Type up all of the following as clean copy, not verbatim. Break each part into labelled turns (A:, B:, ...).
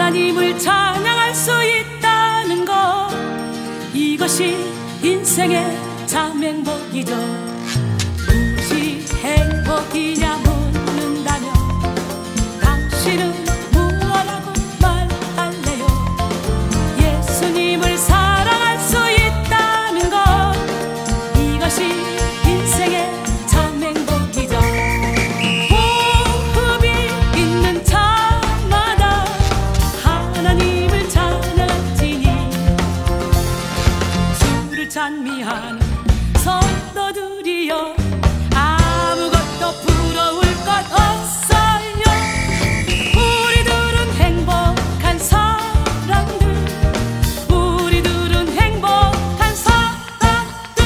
A: 하나님을 찬양할 수 있다는 것, 이것이 인생의 참 행복이죠. 무엇이 행복이냐 묻는다면 당신은 무엇라고 말할래요? 예수님을 사랑할 수 있다는 것, 이것이 인생의 참 행복이죠. 호흡이 있는 자마다 하나님을 찬양할지니 주를 찬미하는 성도들이여 아무것도 부러울 것 없어요. 우리들은 행복한 사람들, 우리들은 행복한 사람들.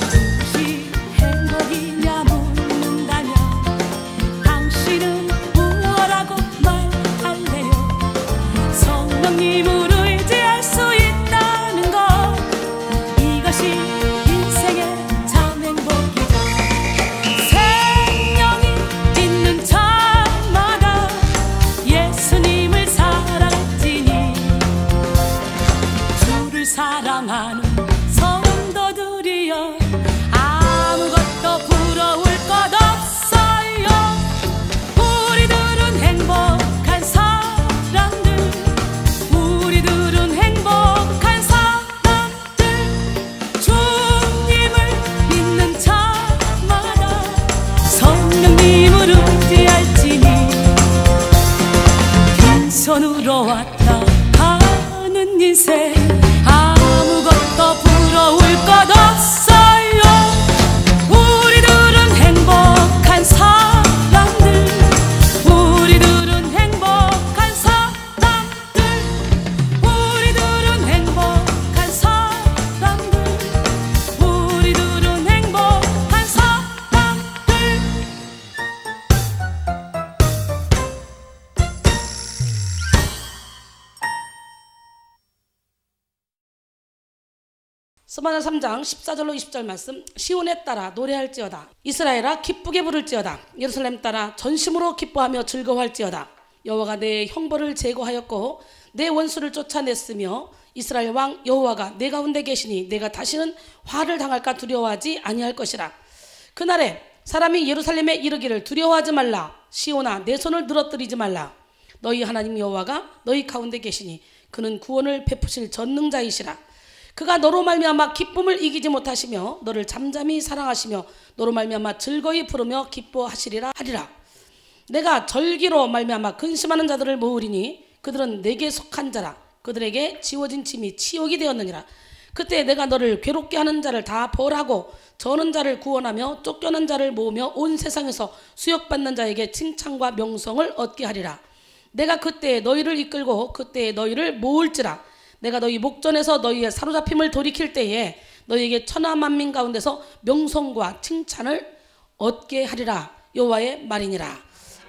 A: 무엇이 행복이냐 묻는다면 당신은 무엇라고 말할래요? 성령님을 의지할 수 있다는 것, 이것이 인생의 참 행복이죠. 생명이 있는 자마다 예수님을 사랑할지니 주를 사랑하는 성도들이여 아무것도 부러울 것 없어요. 우리들은 행복한 사람들, 우리들은 행복한 사람들. 주님을 믿는 자마다 성령님을 의지할지니 빈손으로 왔다 가는 인생 아무것도 부러울 것 없어요. 우리들은 행복한 사람들, 우리들은 행복한 사람들, 우리들은 행복한 사람들, 우리들은 행복한 사람들. 스바냐 3장 14절로 20절 말씀. 시온에 따라 노래할지어다. 이스라엘아 기쁘게 부를지어다. 예루살렘 따라 전심으로 기뻐하며 즐거워할지어다. 여호와가 내 형벌을 제거하였고 내 원수를 쫓아냈으며 이스라엘 왕 여호와가 내 가운데 계시니 내가 다시는 화를 당할까 두려워하지 아니할 것이라. 그날에 사람이 예루살렘에 이르기를 두려워하지 말라. 시온아 내 손을 늘어뜨리지 말라. 너희 하나님 여호와가 너희 가운데 계시니 그는 구원을 베푸실 전능자이시라. 그가 너로 말미암아 기쁨을 이기지 못하시며 너를 잠잠히 사랑하시며 너로 말미암아 즐거이 부르며 기뻐하시리라 하리라. 내가 절기로 말미암아 근심하는 자들을 모으리니 그들은 내게 속한 자라. 그들에게 지워진 짐이 치욕이 되었느니라. 그때 내가 너를 괴롭게 하는 자를 다 벌하고 저는 자를 구원하며 쫓겨난 자를 모으며 온 세상에서 수욕받는 자에게 칭찬과 명성을 얻게 하리라. 내가 그때 너희를 이끌고 그때 너희를 모을지라. 내가 너희 목전에서 너희의 사로잡힘을 돌이킬 때에 너희에게 천하 만민 가운데서 명성과 칭찬을 얻게 하리라. 여호와의 말이니라.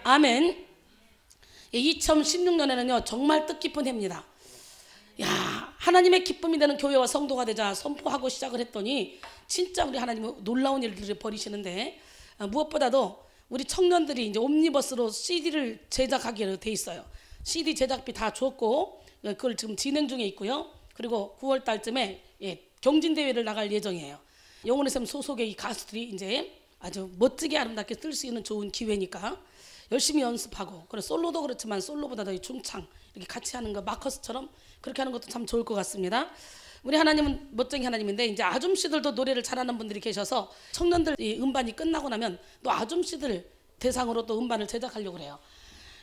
A: 아멘. 2016년에는요 정말 뜻깊은 해입니다. 야, 하나님의 기쁨이 되는 교회와 성도가 되자 선포하고 시작을 했더니 진짜 우리 하나님은 놀라운 일들을 벌이시는데, 무엇보다도 우리 청년들이 이제 옴니버스로 CD를 제작하기로 돼 있어요. CD 제작비 다 줬고 그걸 지금 진행 중에 있고요. 그리고 9월 달쯤에 경진대회를 나갈 예정이에요. 영혼의 샘 소속의 이 가수들이 이제 아주 멋지게 아름답게 뜰 수 있는 좋은 기회니까 열심히 연습하고, 그리고 솔로도 그렇지만 솔로보다 더 중창 이렇게 같이 하는 거 마커스처럼 그렇게 하는 것도 참 좋을 것 같습니다. 우리 하나님은 멋쟁이 하나님인데 이제 아줌씨들도 노래를 잘하는 분들이 계셔서 청년들 이 음반이 끝나고 나면 또 아줌씨들 대상으로 또 음반을 제작하려고 그래요.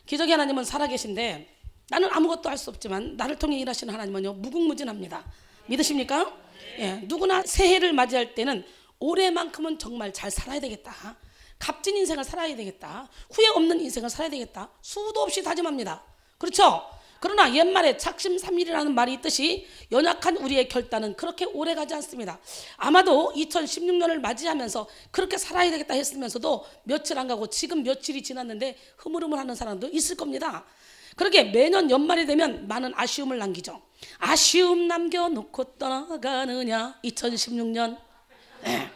A: 기적의 하나님은 살아계신데 나는 아무것도 할 수 없지만 나를 통해 일하시는 하나님은요 무궁무진합니다. 믿으십니까? 예, 누구나 새해를 맞이할 때는 올해만큼은 정말 잘 살아야 되겠다. 값진 인생을 살아야 되겠다. 후회 없는 인생을 살아야 되겠다. 수도 없이 다짐합니다. 그렇죠? 그러나 옛말에 작심삼일이라는 말이 있듯이 연약한 우리의 결단은 그렇게 오래가지 않습니다. 아마도 2016년을 맞이하면서 그렇게 살아야 되겠다 했으면서도 며칠 안 가고 지금 며칠이 지났는데 흐물흐물하는 사람도 있을 겁니다. 그렇게 매년 연말이 되면 많은 아쉬움을 남기죠. 아쉬움 남겨놓고 떠나가느냐 2016년. 네.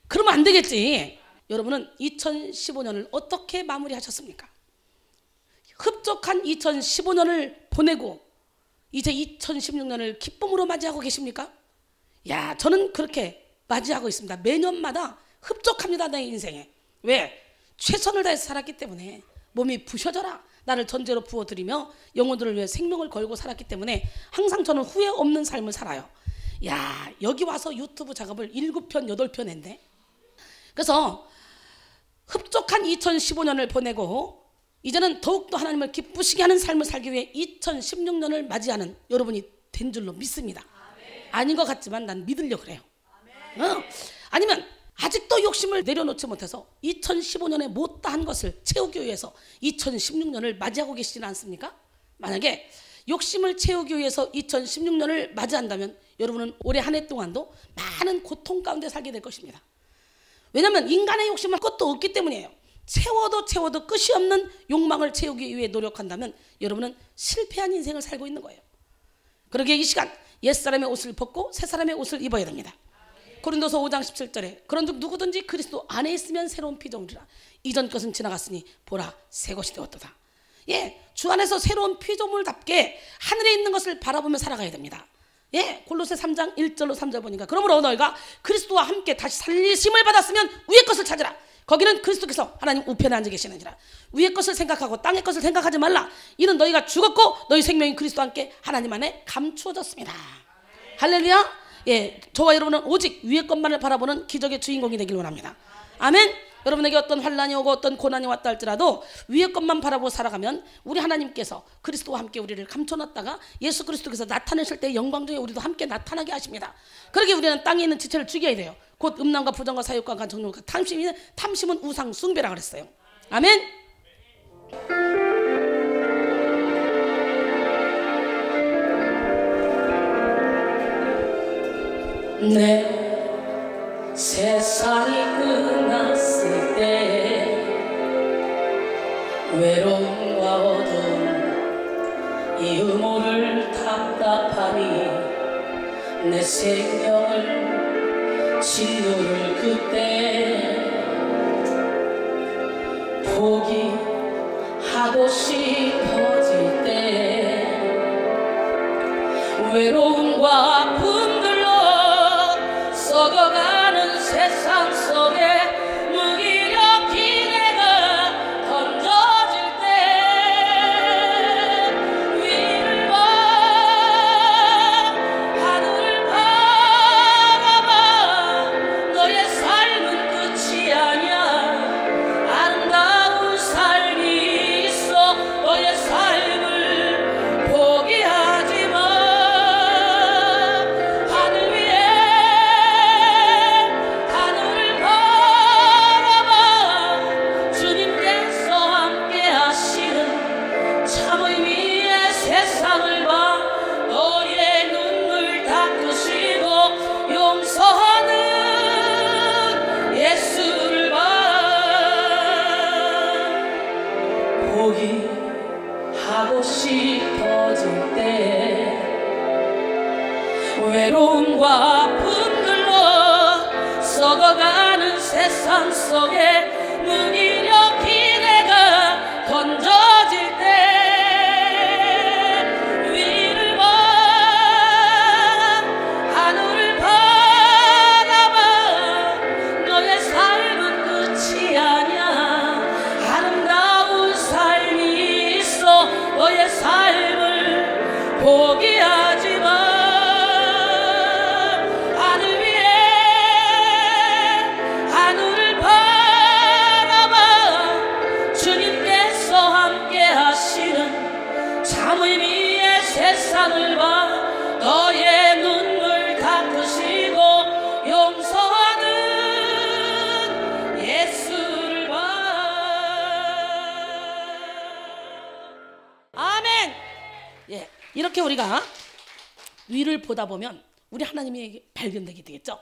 A: 그러면 안 되겠지. 여러분은 2015년을 어떻게 마무리하셨습니까? 흡족한 2015년을 보내고 이제 2016년을 기쁨으로 맞이하고 계십니까? 야, 저는 그렇게 맞이하고 있습니다. 매년마다 흡족합니다, 내 인생에. 왜? 최선을 다해서 살았기 때문에. 몸이 부셔져라 나를 전제로 부어드리며 영혼들을 위해 생명을 걸고 살았기 때문에 항상 저는 후회 없는 삶을 살아요. 야, 여기 와서 유튜브 작업을 7편, 8편 했네. 그래서 흡족한 2015년을 보내고 이제는 더욱더 하나님을 기쁘시게 하는 삶을 살기 위해 2016년을 맞이하는 여러분이 된 줄로 믿습니다. 아닌 것 같지만 난 믿으려고 그래요. 아니면 아직도 욕심을 내려놓지 못해서 2015년에 못다한 것을 채우기 위해서 2016년을 맞이하고 계시지는 않습니까? 만약에 욕심을 채우기 위해서 2016년을 맞이한다면 여러분은 올해 한 해 동안도 많은 고통 가운데 살게 될 것입니다. 왜냐하면 인간의 욕심은 끝도 없기 때문이에요. 채워도 끝이 없는 욕망을 채우기 위해 노력한다면 여러분은 실패한 인생을 살고 있는 거예요. 그러기에 이 시간 옛사람의 옷을 벗고 새사람의 옷을 입어야 됩니다. 고린도서 5장 17절에 그런즉 누구든지 그리스도 안에 있으면 새로운 피조물이라 이전 것은 지나갔으니 보라 새 것이 되었도다. 예, 주 안에서 새로운 피조물답게 하늘에 있는 것을 바라보며 살아가야 됩니다. 예, 골로새 3장 1절로 3절 보니까 그러므로 너희가 그리스도와 함께 다시 살리심을 받았으면 위의 것을 찾으라. 거기는 그리스도께서 하나님 우편에 앉아 계시느니라. 위의 것을 생각하고 땅의 것을 생각하지 말라. 이는 너희가 죽었고 너희 생명이 그리스도와 함께 하나님 안에 감추어졌습니다. 할렐루야. 예, 저와 여러분은 오직 위의 것만을 바라보는 기적의 주인공이 되길 원합니다. 아멘. 여러분에게 어떤 환난이 오고 어떤 고난이 왔다 할지라도 위의 것만 바라보고 살아가면 우리 하나님께서 그리스도와 함께 우리를 감춰놨다가 예수 그리스도께서 나타내실 때 영광 중에 우리도 함께 나타나게 하십니다. 그러기에 우리는 땅에 있는 지체를 죽여야 돼요. 곧 음란과 부정과 사욕과 간청욕과 탐심은 우상 숭배라 그랬어요. 아멘. 네. 세상이 끝났을 때 외로움과 어두움 이유 모를 답답함이 내 생명을 짓누를 그때 포기하고 싶어질 때 외로움과 아픔들로 썩어가는 세상 속에 무기력히 내가 던져질 때 위를 봐 하늘을 바라봐 너의 삶은 끝이 아니야. 아름다운 삶이 있어. 너의 삶을 포기하지 마. 하늘 위에 세상을 봐. 너의 눈물 닦으시고 용서하는 예수를 봐. 포기하고 싶어질 때 외로움과 아픔들로 썩어가는 세상 속에 무기력히 내가 던져질 때 너의 삶을 포기하지 마. 하늘 위에 하늘을 바라봐 이렇게 우리가 위를 보다 보면 우리 하나님이 발견되게 되겠죠.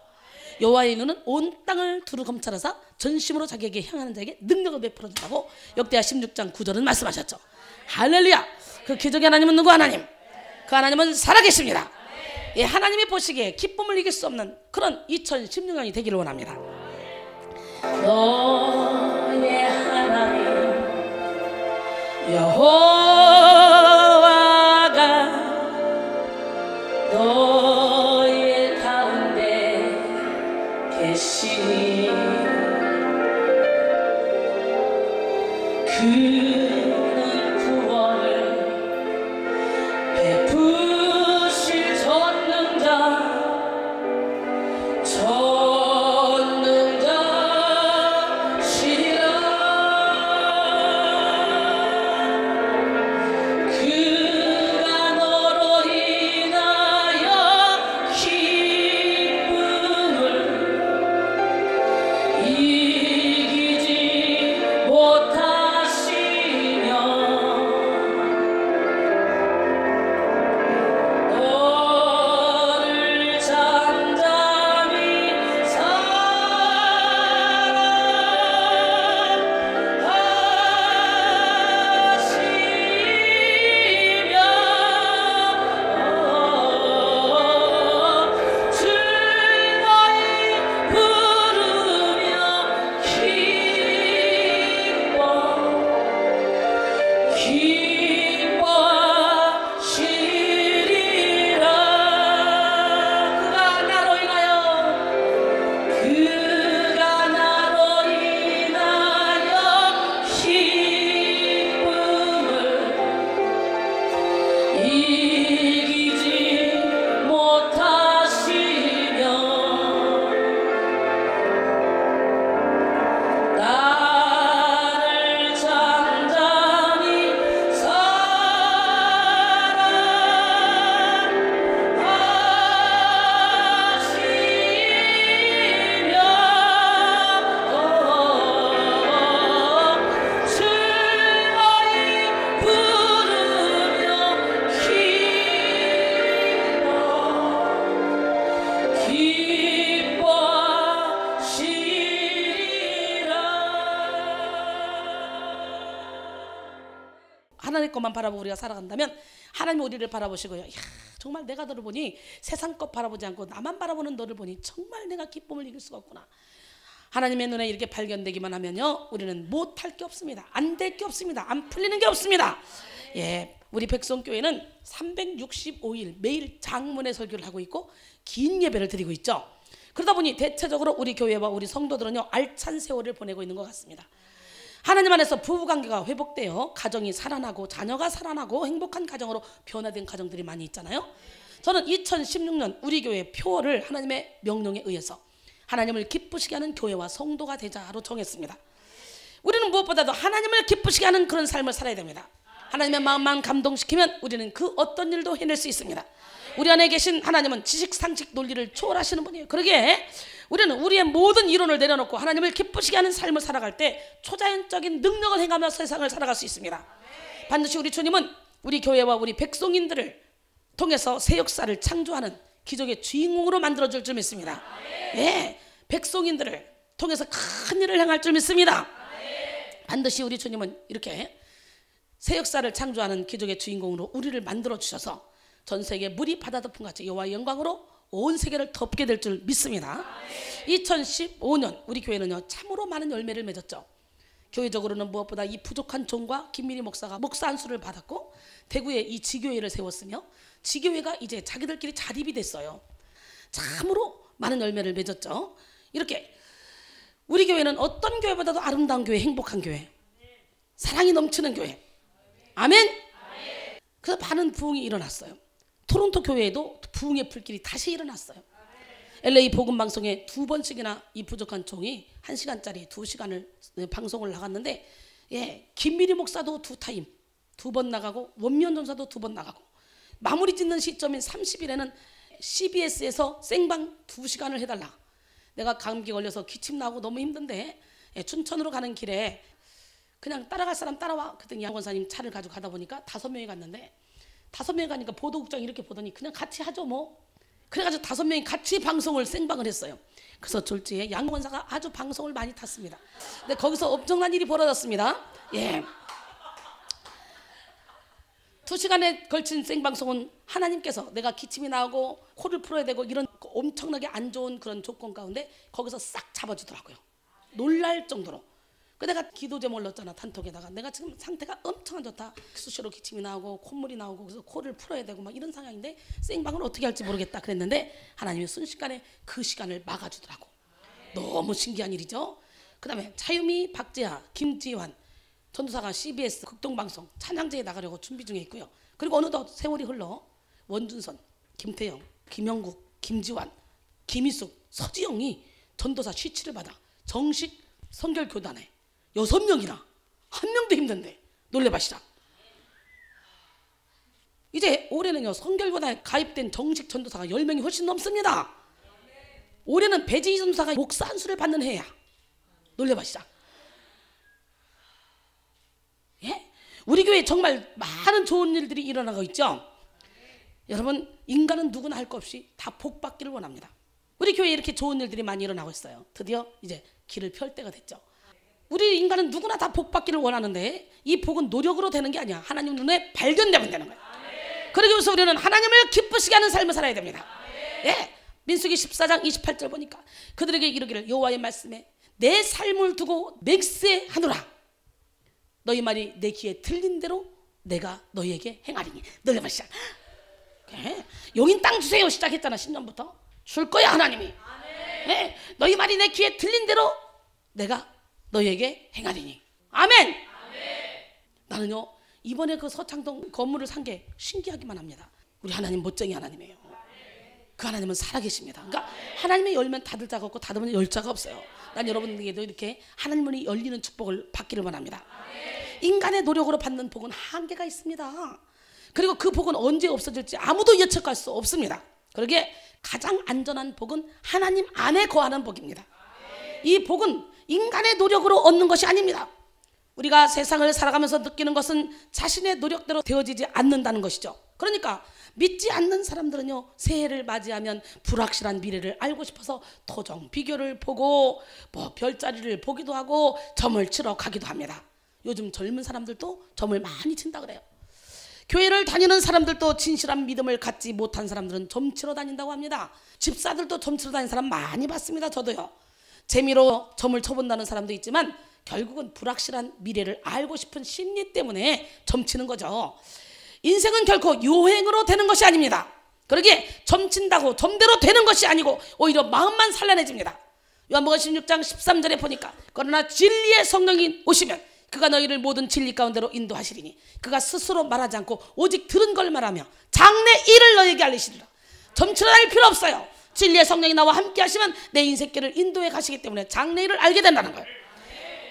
A: 여호와의 눈은 온 땅을 두루 검찰하사 전심으로 자기에게 향하는 자에게 능력을 베풀어 준다고 역대하 16장 9절은 말씀하셨죠. 할렐루야. 그 기적의 하나님은 누구 하나님? 그 하나님은 살아계십니다. 예, 하나님이 보시기에 기쁨을 이길 수 없는 그런 2016년이 되기를 원합니다. 너의 하나님 여호와가 너의 가운데 계시니 그는 구원을 베푸실 전능자시라. 그가 너로 인하여 기쁨을 이기지 못하시며 너를 잠잠히 사랑하시며 즐거이 부르며 기뻐하시리라. 그가 나로 인하여 기쁨을 이기지 못하시며 나를 잠잠히 사랑하시며 즐거이 부르며 기뻐하시리라. 하나님 것만 바라보고 우리가 살아간다면 하나님 우리를 바라보시고요. 이야, 정말 내가 너를 보니 세상 것 바라보지 않고 나만 바라보는 너를 보니 정말 내가 기쁨을 이길 수가 없구나. 하나님의 눈에 이렇게 발견되기만 하면요, 우리는 못할 게 없습니다. 안 될 게 없습니다. 안 풀리는 게 없습니다. 예, 우리 백성교회는 365일 매일 장문의 설교를 하고 있고 긴 예배를 드리고 있죠. 그러다 보니 대체적으로 우리 교회와 우리 성도들은요, 알찬 세월을 보내고 있는 것 같습니다. 하나님 안에서 부부관계가 회복되어 가정이 살아나고 자녀가 살아나고 행복한 가정으로 변화된 가정들이 많이 있잖아요. 저는 2016년 우리 교회 표어를 하나님의 명령에 의해서 하나님을 기쁘시게 하는 교회와 성도가 되자로 정했습니다. 우리는 무엇보다도 하나님을 기쁘시게 하는 그런 삶을 살아야 됩니다. 하나님의 마음만 감동시키면 우리는 그 어떤 일도 해낼 수 있습니다. 우리 안에 계신 하나님은 지식, 상식, 논리를 초월하시는 분이에요. 그러기에 우리는 우리의 모든 이론을 내려놓고 하나님을 기쁘시게 하는 삶을 살아갈 때 초자연적인 능력을 행하며 세상을 살아갈 수 있습니다. 반드시 우리 주님은 우리 교회와 우리 백성인들을 통해서 새 역사를 창조하는 기적의 주인공으로 만들어줄 줄 믿습니다. 예, 백성인들을 통해서 큰 일을 행할 줄 믿습니다. 반드시 우리 주님은 이렇게 새 역사를 창조하는 기적의 주인공으로 우리를 만들어주셔서 전 세계 물이 바다 덮은 같이 여호와의 영광으로 온 세계를 덮게 될 줄 믿습니다. 2015년 우리 교회는요, 참으로 많은 열매를 맺었죠. 교회적으로는 무엇보다 이 부족한 종과 김민희 목사가 목사 안수를 받았고 대구에 이 지교회를 세웠으며 지교회가 이제 자기들끼리 자립이 됐어요. 참으로 많은 열매를 맺었죠. 이렇게 우리 교회는 어떤 교회보다도 아름다운 교회, 행복한 교회, 사랑이 넘치는 교회. 아멘. 그래서 많은 부흥이 일어났어요. 토론토 교회에도 부흥의 불길이 다시 일어났어요. LA 복음방송에 2번씩이나 이 부족한 종이 1시간짜리 2시간을 방송을 나갔는데, 예, 김미리 목사도 2타임 2번 나가고 원미연 전사도 2번 나가고 마무리 짓는 시점인 30일에는 CBS에서 생방 2시간을 해달라. 내가 감기 걸려서 기침 나고 너무 힘든데, 예, 춘천으로 가는 길에 그냥 따라갈 사람 따라와. 그랬더니 양 권사님 차를 가지고 가다 보니까 5명이 갔는데 5명 가니까 보도국장 이렇게 보더니 그냥 같이 하죠 뭐. 그래가지고 5명이 같이 방송을 생방을 했어요. 그래서 졸지에 양 권사가 아주 방송을 많이 탔습니다. 근데 거기서 엄청난 일이 벌어졌습니다. 예. 2시간에 걸친 생방송은 하나님께서 내가 기침이 나오고 코를 풀어야 되고 이런 엄청나게 안 좋은 그런 조건 가운데 거기서 싹 잡아주더라고요. 놀랄 정도로. 그 내가 기도 제목을 넣었잖아, 단톡에다가. 내가 지금 상태가 엄청 안 좋다. 수시로 기침이 나오고 콧물이 나오고 그래서 코를 풀어야 되고 막 이런 상황인데 생방을 어떻게 할지 모르겠다 그랬는데 하나님이 순식간에 그 시간을 막아주더라고. 너무 신기한 일이죠. 그 다음에 차유미, 박재하, 김지환 전도사가 CBS 극동방송 찬양제에 나가려고 준비 중에 있고요. 그리고 어느덧 세월이 흘러 원준선, 김태영, 김영국, 김지환, 김희숙, 서지영이 전도사 쉬치를 받아 정식 선결교단에 6명이나 한 명도 힘든데 놀래봐시라. 이제 올해는요 선결교단에 가입된 정식 전도사가 10명이 훨씬 넘습니다. 올해는 배지희 전도사가 목사 안수를 받는 해야. 놀래봐시라. 예? 우리 교회에 정말 많은 좋은 일들이 일어나고 있죠. 여러분 인간은 누구나 할 것 없이 다 복 받기를 원합니다. 우리 교회에 이렇게 좋은 일들이 많이 일어나고 있어요. 드디어 이제 길을 펼 때가 됐죠. 우리 인간은 누구나 다 복 받기를 원하는데 이 복은 노력으로 되는 게 아니야. 하나님 눈에 발견되면 되는 거야. 그러기 위해서 우리는 하나님을 기쁘시게 하는 삶을 살아야 됩니다. 예. 민수기 14장 28절 보니까 그들에게 이르기를 여호와의 말씀에 내 삶을 두고 맹세하노라. 너희 말이 내 귀에 들린 대로 내가 너희에게 행하리니. 놀래보시자. 용인 땅 주세요 시작했잖아. 10년부터 줄 거야 하나님이. 네. 너희 말이 내 귀에 들린 대로 내가 너희에게 행하리니. 아멘. 나는요 이번에 그 서창동 건물을 산 게 신기하기만 합니다. 우리 하나님 멋쟁이 하나님이에요. 그 하나님은 살아계십니다. 그러니까 하나님의 열면 닫을 자가 없고 닫으면 열 자가 없어요. 난 여러분들에게도 이렇게 하나님 문이 열리는 축복을 받기를 원합니다. 인간의 노력으로 받는 복은 한계가 있습니다. 그리고 그 복은 언제 없어질지 아무도 예측할 수 없습니다. 그러기에 가장 안전한 복은 하나님 안에 거하는 복입니다. 이 복은 인간의 노력으로 얻는 것이 아닙니다. 우리가 세상을 살아가면서 느끼는 것은 자신의 노력대로 되어지지 않는다는 것이죠. 그러니까 믿지 않는 사람들은요 새해를 맞이하면 불확실한 미래를 알고 싶어서 토종 비교를 보고 뭐 별자리를 보기도 하고 점을 치러 가기도 합니다. 요즘 젊은 사람들도 점을 많이 친다 그래요. 교회를 다니는 사람들도 진실한 믿음을 갖지 못한 사람들은 점 치러 다닌다고 합니다. 집사들도 점 치러 다니는 사람 많이 봤습니다. 저도요. 재미로 점을 쳐본다는 사람도 있지만 결국은 불확실한 미래를 알고 싶은 심리 때문에 점치는 거죠. 인생은 결코 유행으로 되는 것이 아닙니다. 그러기에 점친다고 점대로 되는 것이 아니고 오히려 마음만 산란해집니다. 요한복음 16장 13절에 보니까 그러나 진리의 성령이 오시면 그가 너희를 모든 진리 가운데로 인도하시리니 그가 스스로 말하지 않고 오직 들은 걸 말하며 장래 일을 너희에게 알리시리라. 점치러 다닐 필요 없어요. 진리의 성령이 나와 함께 하시면 내 인생길을 인도해 가시기 때문에 장래 일을 알게 된다는 거예요.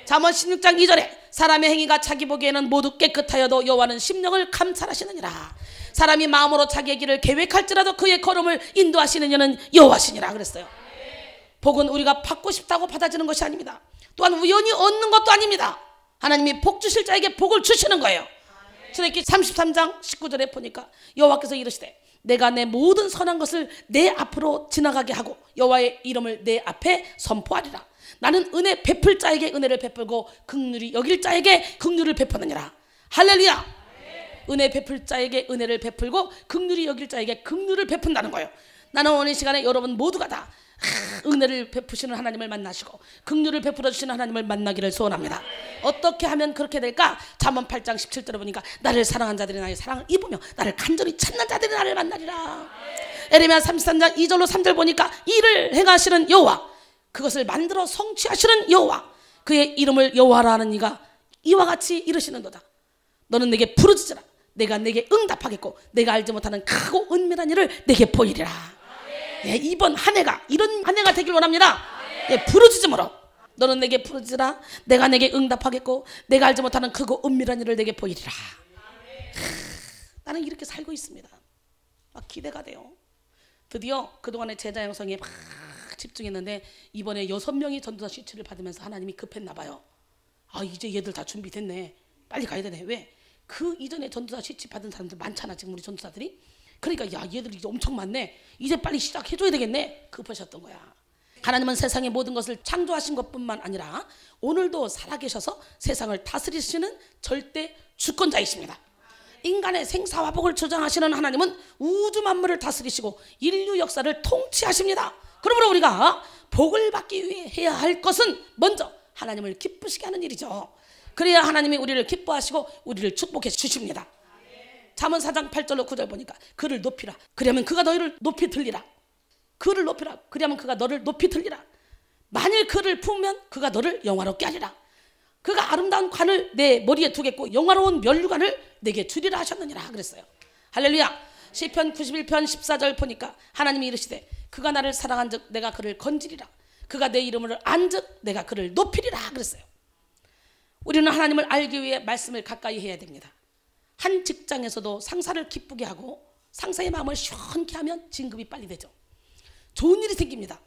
A: 잠언 16장 2절에 사람의 행위가 자기 보기에는 모두 깨끗하여도 여호와는 심령을 감찰하시느니라. 사람이 마음으로 자기의 길을 계획할지라도 그의 걸음을 인도하시는 이는 여호와시니라 그랬어요. 복은 우리가 받고 싶다고 받아지는 것이 아닙니다. 또한 우연히 얻는 것도 아닙니다. 하나님이 복 주실 자에게 복을 주시는 거예요. 출애굽기 33장 19절에 보니까 여호와께서 이르시되 내가 내 모든 선한 것을 내 앞으로 지나가게 하고 여호와의 이름을 내 앞에 선포하리라. 나는 은혜 베풀 자에게 은혜를 베풀고 긍휼히 여길 자에게 긍휼을 베푸느니라. 할렐루야. 은혜 베풀 자에게 은혜를 베풀고 긍휼히 여길 자에게 긍휼을 베푼다는 거예요. 나는 오늘 시간에 여러분 모두가 다 은혜를 베푸시는 하나님을 만나시고 긍휼을 베풀어 주시는 하나님을 만나기를 소원합니다. 어떻게 하면 그렇게 될까? 잠언 8장 17절에 보니까 나를 사랑한 자들이 나의 사랑을 입으며 나를 간절히 찾는 자들이 나를 만나리라. 에레미야 33장 2절로 3절 보니까 이를 행하시는 여호와 그것을 만들어 성취하시는 여호와 그의 이름을 여호와라 하는 이가 이와 같이 이르시는도다. 너는 내게 부르짖으라. 내가 내게 응답하겠고 내가 알지 못하는 크고 은밀한 일을 내게 보이리라. 예, 이번 한 해가 이런 한 해가 되길 원합니다. 예, 부르짖음으로 너는 내게 부르짖으라. 내가 내게 응답하겠고 내가 알지 못하는 크고 은밀한 일을 내게 보이리라. 나는 이렇게 살고 있습니다. 막 기대가 돼요. 드디어 그동안의 제자 양성에 막 집중했는데 이번에 6명이 전도사 쉬치를 받으면서 하나님이 급했나 봐요. 아 이제 얘들 다 준비됐네. 빨리 가야 되네. 왜? 그 이전에 전도사 시집 받은 사람들 많잖아 지금 우리 전도사들이. 그러니까 야 얘들이 엄청 많네, 이제 빨리 시작해줘야 되겠네, 급하셨던 거야. 하나님은 세상의 모든 것을 창조하신 것뿐만 아니라 오늘도 살아계셔서 세상을 다스리시는 절대 주권자이십니다. 인간의 생사화복을 조장하시는 하나님은 우주 만물을 다스리시고 인류 역사를 통치하십니다. 그러므로 우리가 복을 받기 위해 해야 할 것은 먼저 하나님을 기쁘시게 하는 일이죠. 그래야 하나님이 우리를 기뻐하시고 우리를 축복해 주십니다. 잠언 4장 8절로 9절 보니까 그를 높이라, 그러면 그가 너희를 높이 들리라. 그를 높이라, 그러면 그가 너를 높이 들리라. 만일 그를 품으면 그가 너를 영화롭게 하리라. 그가 아름다운 관을 내 머리에 두겠고 영화로운 면류관을 내게 주리라 하셨느니라 그랬어요. 할렐루야. 시편 91편 14절 보니까 하나님이 이르시되 그가 나를 사랑한즉 내가 그를 건지리라. 그가 내 이름을 안즉 내가 그를 높이리라 그랬어요. 우리는 하나님을 알기 위해 말씀을 가까이 해야 됩니다. 한 직장에서도 상사를 기쁘게 하고 상사의 마음을 시원케 하면 진급이 빨리 되죠. 좋은 일이 생깁니다.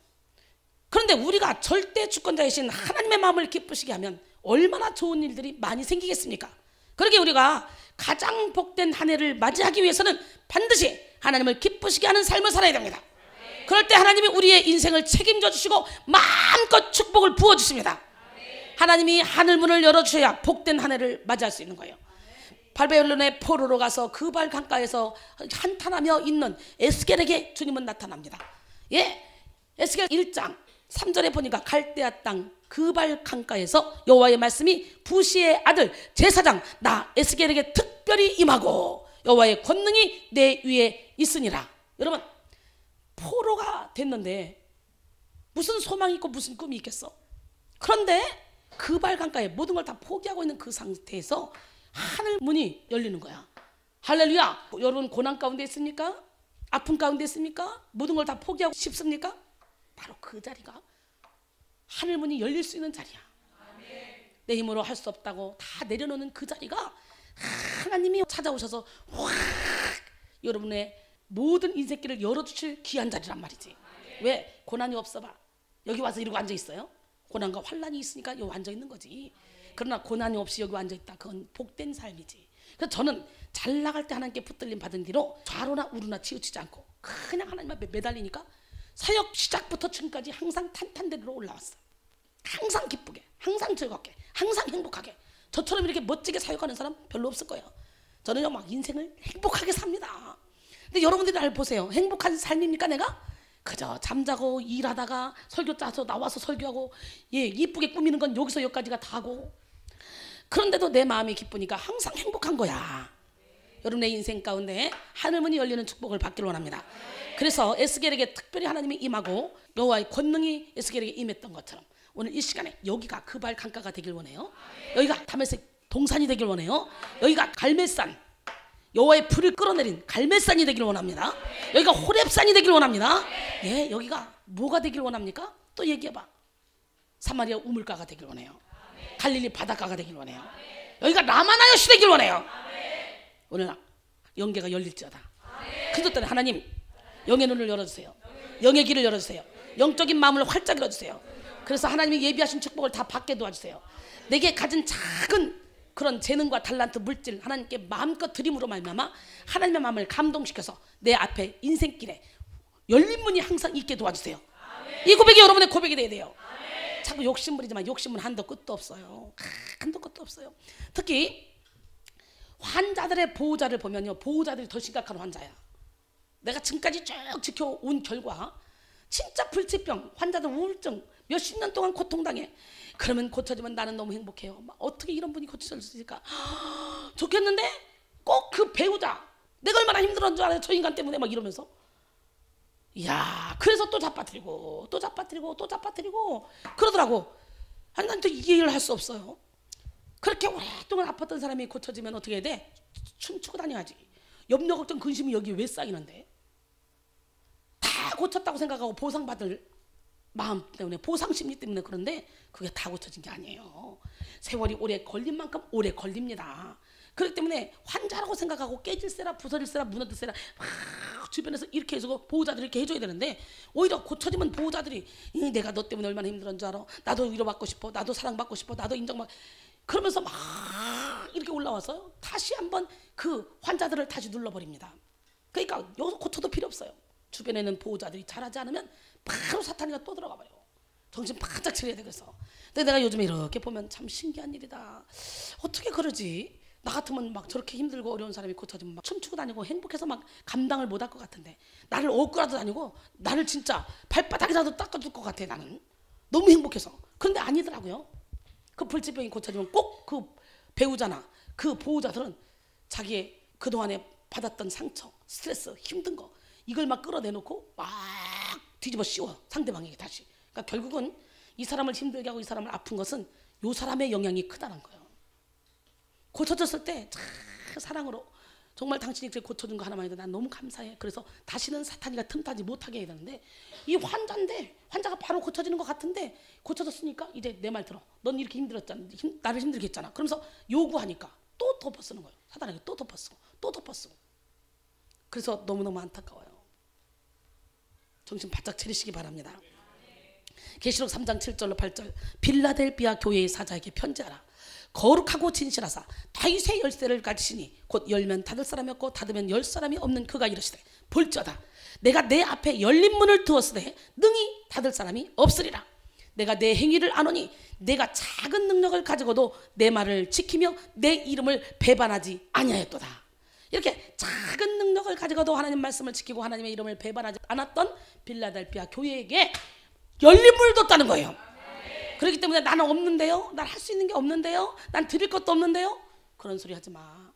A: 그런데 우리가 절대 주권자이신 하나님의 마음을 기쁘시게 하면 얼마나 좋은 일들이 많이 생기겠습니까? 그러게 우리가 가장 복된 한 해를 맞이하기 위해서는 반드시 하나님을 기쁘시게 하는 삶을 살아야 됩니다. 그럴 때 하나님이 우리의 인생을 책임져 주시고 마음껏 축복을 부어주십니다. 하나님이 하늘문을 열어주셔야 복된 한 해를 맞이할 수 있는 거예요. 바벨론의 포로로 가서 그발 강가에서 한탄하며 있는 에스겔에게 주님은 나타납니다. 예, 에스겔 1장 3절에 보니까 갈대아 땅 그발 강가에서 여호와의 말씀이 부시의 아들 제사장 나 에스겔에게 특별히 임하고 여호와의 권능이 내 위에 있으니라. 여러분, 포로가 됐는데 무슨 소망이 있고 무슨 꿈이 있겠어? 그런데 그발 강가에 모든 걸 다 포기하고 있는 그 상태에서 하늘 문이 열리는 거야. 할렐루야. 여러분 고난 가운데 있습니까? 아픔 가운데 있습니까? 모든 걸 다 포기하고 싶습니까? 바로 그 자리가 하늘 문이 열릴 수 있는 자리야. 내 힘으로 할 수 없다고 다 내려놓는 그 자리가 하나님이 찾아오셔서 확 여러분의 모든 인생길을 열어주실 귀한 자리란 말이지. 왜? 고난이 없어봐. 여기 와서 이러고 앉아있어요? 고난과 환난이 있으니까 여기 앉아있는 거지. 그러나 고난이 없이 여기 앉아있다, 그건 복된 삶이지. 그래서 저는 잘 나갈 때 하나님께 붙들림 받은 뒤로 좌로나 우로나 치우치지 않고 그냥 하나님 앞에 매달리니까 사역 시작부터 지금까지 항상 탄탄대로 올라왔어. 항상 기쁘게, 항상 즐겁게, 항상 행복하게. 저처럼 이렇게 멋지게 사역하는 사람 별로 없을 거예요. 저는요 막 인생을 행복하게 삽니다. 근데 여러분들이 날 보세요. 행복한 삶입니까 내가? 그저 잠자고 일하다가 설교 짜서 나와서 설교하고, 예, 이쁘게 꾸미는 건 여기서 여기까지가 다고. 그런데도 내 마음이 기쁘니까 항상 행복한 거야. 여러분의 인생 가운데 하늘문이 열리는 축복을 받기를 원합니다. 그래서 에스겔에게 특별히 하나님이 임하고 여호와의 권능이 에스겔에게 임했던 것처럼 오늘 이 시간에 여기가 그발 강가가 되길 원해요. 여기가 다메섹 동산이 되길 원해요. 여기가 갈멜산, 여호와의 불을 끌어내린 갈멜산이 되길 원합니다. 여기가 호렙산이 되길 원합니다. 예, 여기가 뭐가 되길 원합니까? 또 얘기해봐. 사마리아 우물가가 되길 원해요. 갈릴리 바닷가가 되길 원해요. 여기가 라마나요시 되길 원해요. 오늘 영계가 열릴지어다. 그것 때문에 하나님 영의 눈을 열어주세요. 영의 길을 열어주세요. 영적인 마음을 활짝 열어주세요. 그래서 하나님이 예비하신 축복을 다 받게 도와주세요. 내게 가진 작은 그런 재능과 달란트, 물질 하나님께 마음껏 드림으로 말미암아 하나님의 마음을 감동시켜서 내 앞에 인생길에 열린 문이 항상 있게 도와주세요. 이 고백이 여러분의 고백이 돼야 돼요. 자꾸 욕심부리지만 욕심은 한도 끝도 없어요. 한도 끝도 없어요. 특히 환자들의 보호자를 보면요, 보호자들이 더 심각한 환자야. 내가 지금까지 쭉 지켜온 결과 진짜 불치병 환자들, 우울증 몇십 년 동안 고통당해. 그러면 고쳐지면 나는 너무 행복해요. 막 어떻게 이런 분이 고쳐질 수 있을까? 좋겠는데 꼭 그 배우자, 내가 얼마나 힘들었는 줄 알아요, 저 인간 때문에 막 이러면서. 이야, 그래서 또 잡아뜨리고 또 잡아뜨리고 또 잡아뜨리고 그러더라고. 아니 난 또 이해를 할 수 없어요. 그렇게 오랫동안 아팠던 사람이 고쳐지면 어떻게 해야 돼? 춤추고 다녀야지. 염려 걱정 근심이 여기 왜 쌓이는데? 다 고쳤다고 생각하고 보상받을 마음 때문에, 보상 심리 때문에 그런데 그게 다 고쳐진 게 아니에요. 세월이 오래 걸린 만큼 오래 걸립니다. 그렇기 때문에 환자라고 생각하고 깨질세라 부서질세라 무너질세라 막 주변에서 이렇게 해서 보호자들이 이렇게 해줘야 되는데, 오히려 고쳐지면 보호자들이 내가 너 때문에 얼마나 힘들었는 줄 알아? 나도 위로받고 싶어, 나도 사랑받고 싶어, 나도 인정받고, 그러면서 막 이렇게 올라와서 다시 한번 그 환자들을 다시 눌러버립니다. 그러니까 여기서 고쳐도 필요 없어요. 주변에는 보호자들이 잘하지 않으면 바로 사탄이가 또 들어가 버려요. 정신 바짝 차려야 돼. 그래서 근데 내가 요즘에 이렇게 보면 참 신기한 일이다. 어떻게 그러지? 나 같으면 막 저렇게 힘들고 어려운 사람이 고쳐지면 막 춤추고 다니고 행복해서 막 감당을 못할 것 같은데, 나를 업고라도 다니고 나를 진짜 발바닥이라도 닦아줄 것 같아. 나는 너무 행복해서. 그런데 아니더라고요. 그 불치병이 고쳐지면 꼭 그 배우자나 그 보호자들은 자기의 그동안에 받았던 상처, 스트레스, 힘든 거 이걸 막 끌어내놓고 막 뒤집어 씌워 상대방에게 다시. 그러니까 결국은 이 사람을 힘들게 하고 이 사람을 아픈 것은 이 사람의 영향이 크다는 거예요. 고쳐졌을 때 참 사랑으로 정말 당신이 그렇게 고쳐준 거 하나만 해도 난 너무 감사해. 그래서 다시는 사탄이가 틈타지 못하게 해야 되는데, 이 환자인데 환자가 바로 고쳐지는 것 같은데 고쳐졌으니까 이제 내 말 들어. 넌 이렇게 힘들었잖아. 나를 힘들게 했잖아. 그러면서 요구하니까 또 덮어쓰는 거예요. 사탄에게 또 덮어쓰고 또 덮어쓰고. 그래서 너무너무 안타까워요. 정신 바짝 차리시기 바랍니다. 계시록 3장 7절로 8절. 빌라델비아 교회의 사자에게 편지하라. 거룩하고 진실하사 다윗의 열쇠를 가지시니 곧 열면 닫을 사람이 없고 닫으면 열 사람이 없는 그가 이르시되, 볼지어다 내가 내 앞에 열린 문을 두었으되 능히 닫을 사람이 없으리라. 내가 내 행위를 아노니 내가 작은 능력을 가지고도 내 말을 지키며 내 이름을 배반하지 아니하였도다. 이렇게 작은 능력을 가지고도 하나님 말씀을 지키고 하나님의 이름을 배반하지 않았던 빌라델비아 교회에게 열린 문을 뒀다는 거예요. 그렇기 때문에 나는 없는데요, 난 할 수 있는 게 없는데요, 난 드릴 것도 없는데요, 그런 소리 하지 마.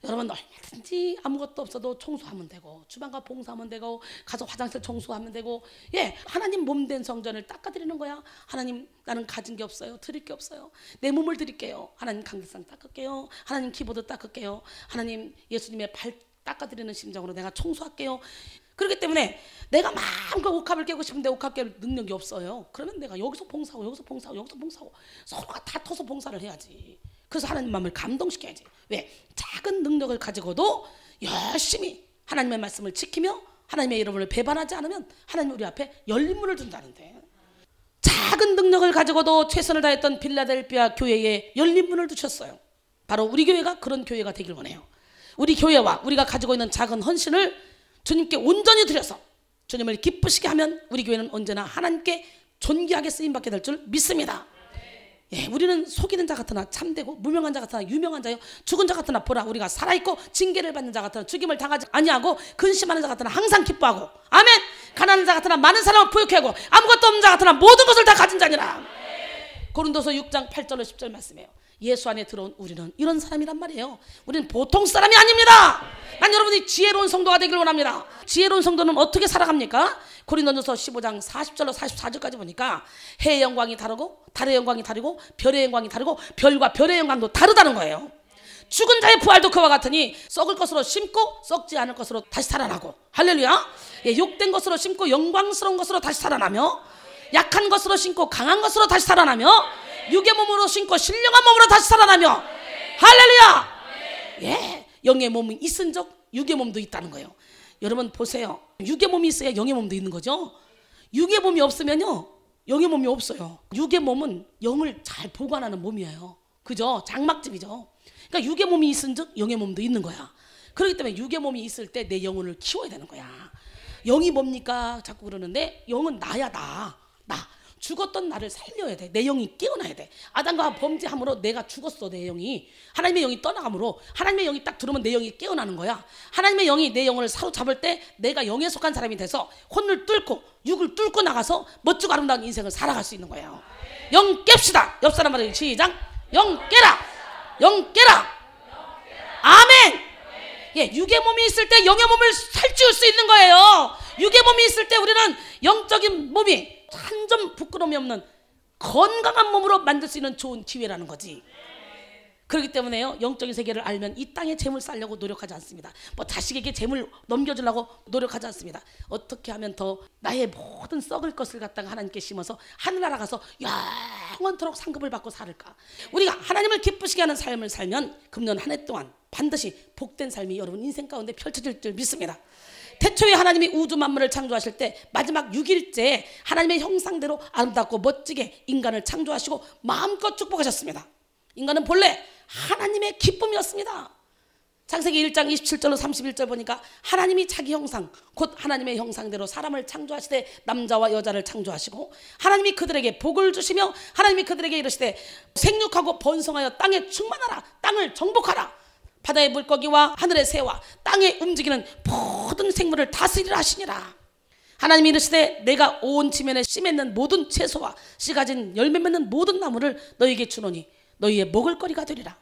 A: 여러분 얼마든지 아무것도 없어도 청소하면 되고, 주방과 봉사하면 되고, 가서 화장실 청소하면 되고, 예, 하나님 몸된 성전을 닦아드리는 거야. 하나님 나는 가진 게 없어요, 드릴 게 없어요, 내 몸을 드릴게요. 하나님 강대상 닦을게요. 하나님 키보드 닦을게요. 하나님 예수님의 발 닦아드리는 심정으로 내가 청소할게요. 그렇기 때문에 내가 마음껏 옥합을 깨고 싶은데 옥합 깰 능력이 없어요. 그러면 내가 여기서 봉사하고 여기서 봉사하고 여기서 봉사하고 서로가 다 터서 봉사를 해야지. 그래서 하나님 마음을 감동시켜야지. 왜? 작은 능력을 가지고도 열심히 하나님의 말씀을 지키며 하나님의 이름을 배반하지 않으면 하나님 우리 앞에 열린 문을 둔다는데, 작은 능력을 가지고도 최선을 다했던 빌라델비아 교회에 열린 문을 두셨어요. 바로 우리 교회가 그런 교회가 되길 원해요. 우리 교회와 우리가 가지고 있는 작은 헌신을 주님께 온전히 드려서 주님을 기쁘시게 하면 우리 교회는 언제나 하나님께 존귀하게 쓰임받게 될 줄 믿습니다. 예, 우리는 속이는 자 같으나 참되고 무명한 자 같으나 유명한 자요, 죽은 자 같으나 보라 우리가 살아있고 징계를 받는 자 같으나 죽임을 당하지 아니하고 근심하는 자 같으나 항상 기뻐하고, 아멘. 가난한 자 같으나 많은 사람을 부유케 하고 아무것도 없는 자 같으나 모든 것을 다 가진 자니라. 고린도서 6장 8절로 10절 말씀이에요. 예수 안에 들어온 우리는 이런 사람이란 말이에요. 우리는 보통 사람이 아닙니다. 난 여러분이 지혜로운 성도가 되길 원합니다. 지혜로운 성도는 어떻게 살아갑니까? 고린도전서 15장 40절로 44절까지 보니까 해의 영광이 다르고 달의 영광이 다르고 별의 영광이 다르고 별과 별의 영광도 다르다는 거예요. 죽은 자의 부활도 그와 같으니 썩을 것으로 심고 썩지 않을 것으로 다시 살아나고, 할렐루야. 예, 욕된 것으로 심고 영광스러운 것으로 다시 살아나며, 약한 것으로 심고 강한 것으로 다시 살아나며, 육의 몸으로 심고 신령한 몸으로 다시 살아나며, 할렐루야. 예, 영의 몸이 있은 적 육의 몸도 있다는 거예요. 여러분 보세요. 육의 몸이 있어야 영의 몸도 있는 거죠. 육의 몸이 없으면요 영의 몸이 없어요. 육의 몸은 영을 잘 보관하는 몸이에요. 그죠? 장막집이죠. 그러니까 육의 몸이 있은 즉 영의 몸도 있는 거야. 그렇기 때문에 육의 몸이 있을 때 내 영혼을 키워야 되는 거야. 영이 뭡니까? 자꾸 그러는데 영은 나야. 나 죽었던 나를 살려야 돼. 내 영이 깨어나야 돼. 아담과 범죄함으로 내가 죽었어. 내 영이 하나님의 영이 떠나감으로 하나님의 영이 딱 들어오면 내 영이 깨어나는 거야. 하나님의 영이 내 영혼을 사로잡을 때 내가 영에 속한 사람이 돼서 혼을 뚫고 육을 뚫고 나가서 멋지고 아름다운 인생을 살아갈 수 있는 거예요. 영 깹시다. 옆 사람 말하기 시작. 영 깨라. 영 깨라. 아멘. 예, 육의 몸이 있을 때 영의 몸을 살찌울 수 있는 거예요. 육의 몸이 있을 때 우리는 영적인 몸이 한 점 부끄러움이 없는 건강한 몸으로 만들 수 있는 좋은 기회라는 거지. 그렇기 때문에요, 영적인 세계를 알면 이 땅에 재물 쌓으려고 노력하지 않습니다. 뭐 자식에게 재물 넘겨주려고 노력하지 않습니다. 어떻게 하면 더 나의 모든 썩을 것을 갖다가 하나님께 심어서 하늘나라 가서 영원토록 상급을 받고 살을까. 우리가 하나님을 기쁘시게 하는 삶을 살면 금년 한 해 동안 반드시 복된 삶이 여러분 인생 가운데 펼쳐질 줄 믿습니다. 태초에 하나님이 우주 만물을 창조하실 때 마지막 6일째 하나님의 형상대로 아름답고 멋지게 인간을 창조하시고 마음껏 축복하셨습니다. 인간은 본래 하나님의 기쁨이었습니다. 창세기 1장 27절로 31절 보니까 하나님이 자기 형상 곧 하나님의 형상대로 사람을 창조하시되 남자와 여자를 창조하시고 하나님이 그들에게 복을 주시며 하나님이 그들에게 이르시되 생육하고 번성하여 땅에 충만하라, 땅을 정복하라, 바다의 물고기와 하늘의 새와 땅에 움직이는 모든 생물을 다스리라 하시니라. 하나님이 이르시되 내가 온 지면에 씨 맺는 모든 채소와 씨 가진 열매 맺는 모든 나무를 너희에게 주노니 너희의 먹을거리가 되리라.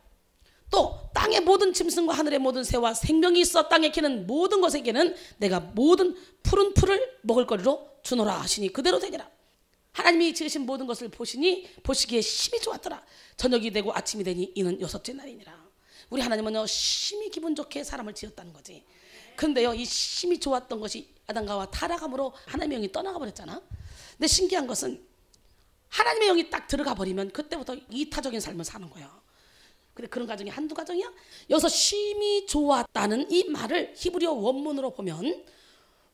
A: 또 땅의 모든 짐승과 하늘의 모든 새와 생명이 있어 땅에 기는 모든 것에게는 내가 모든 푸른 풀을 먹을거리로 주노라 하시니 그대로 되니라. 하나님이 지으신 모든 것을 보시기에 심히 좋았더라. 저녁이 되고 아침이 되니 이는 여섯째 날이니라. 우리 하나님은요 심히 기분 좋게 사람을 지었다는 거지. 그런데요 이 심히 좋았던 것이 아담과 하와 타락함으로 하나님의 영이 떠나가 버렸잖아. 근데 신기한 것은 하나님의 영이 딱 들어가 버리면 그때부터 이타적인 삶을 사는 거야. 근데 그런 가정이 한두 가정이야? 여기서 심히 좋았다는 이 말을 히브리어 원문으로 보면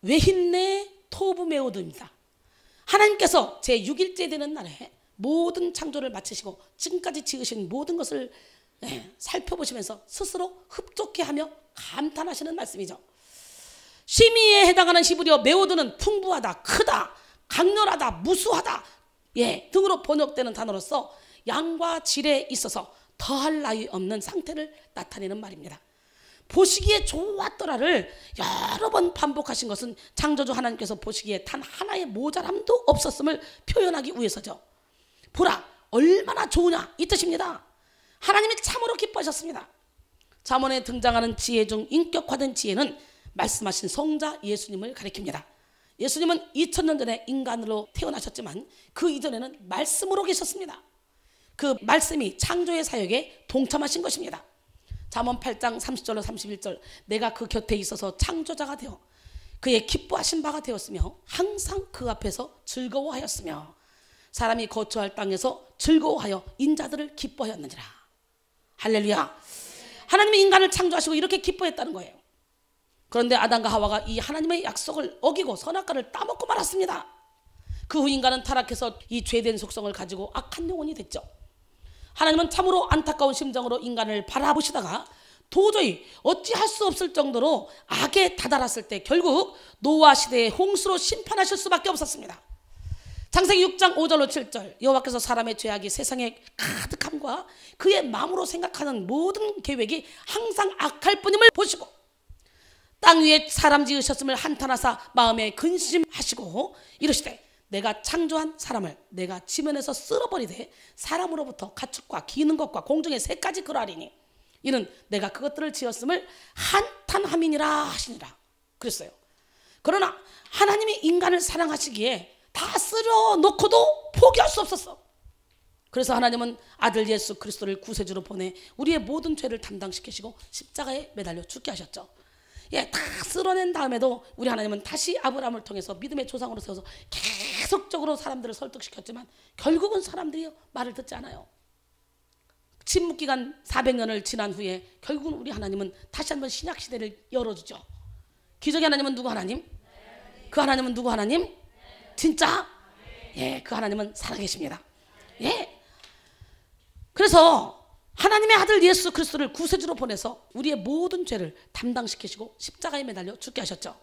A: 외힌네 토브 메오드입니다. 하나님께서 제6일째 되는 날에 모든 창조를 마치시고 지금까지 지으신 모든 것을 살펴보시면서 스스로 흡족해 하며 감탄하시는 말씀이죠. 심히에 해당하는 히브리어 메오드는 풍부하다, 크다, 강렬하다, 무수하다 등으로 번역되는 단어로서 양과 질에 있어서 더할 나위 없는 상태를 나타내는 말입니다. 보시기에 좋았더라를 여러 번 반복하신 것은 창조주 하나님께서 보시기에 단 하나의 모자람도 없었음을 표현하기 위해서죠. 보라 얼마나 좋으냐 이 뜻입니다. 하나님이 참으로 기뻐하셨습니다. 잠언에 등장하는 지혜 중 인격화된 지혜는 말씀하신 성자 예수님을 가리킵니다. 예수님은 2000년 전에 인간으로 태어나셨지만 그 이전에는 말씀으로 계셨습니다. 그 말씀이 창조의 사역에 동참하신 것입니다. 잠언 8장 30절로 31절 내가 그 곁에 있어서 창조자가 되어 그의 기뻐하신 바가 되었으며 항상 그 앞에서 즐거워하였으며 사람이 거처할 땅에서 즐거워하여 인자들을 기뻐하였느니라. 할렐루야. 하나님이 인간을 창조하시고 이렇게 기뻐했다는 거예요. 그런데 아담과 하와가 이 하나님의 약속을 어기고 선악과를 따먹고 말았습니다. 그 후 인간은 타락해서 이 죄된 속성을 가지고 악한 영혼이 됐죠. 하나님은 참으로 안타까운 심정으로 인간을 바라보시다가 도저히 어찌할 수 없을 정도로 악에 다다랐을 때 결국 노아 시대의 홍수로 심판하실 수밖에 없었습니다. 창세기 6장 5절로 7절 여호와께서 사람의 죄악이 세상에 가득함과 그의 마음으로 생각하는 모든 계획이 항상 악할 뿐임을 보시고 땅 위에 사람 지으셨음을 한탄하사 마음에 근심하시고 이르시되 내가 창조한 사람을 내가 지면에서 쓸어버리되 사람으로부터 가축과 기는 것과 공중의 새까지 그러하리니 이는 내가 그것들을 지었음을 한탄함이니라 하시니라 그랬어요. 그러나 하나님이 인간을 사랑하시기에 다 쓸어놓고도 포기할 수 없었어. 그래서 하나님은 아들 예수 그리스도를 구세주로 보내 우리의 모든 죄를 담당시키시고 십자가에 매달려 죽게 하셨죠. 다 쓸어낸 다음에도 우리 하나님은 다시 아브라함을 통해서 믿음의 조상으로 세워서 계속적으로 사람들을 설득시켰지만 결국은 사람들이 말을 듣지 않아요. 침묵기간 400년을 지난 후에 결국은 우리 하나님은 다시 한번 신약시대를 열어주죠. 기적의 하나님은 누구 하나님? 그 하나님은 누구 하나님? 진짜? 그 하나님은 살아계십니다. 그래서 하나님의 아들 예수 그리스도를 구세주로 보내서 우리의 모든 죄를 담당시키시고 십자가에 매달려 죽게 하셨죠.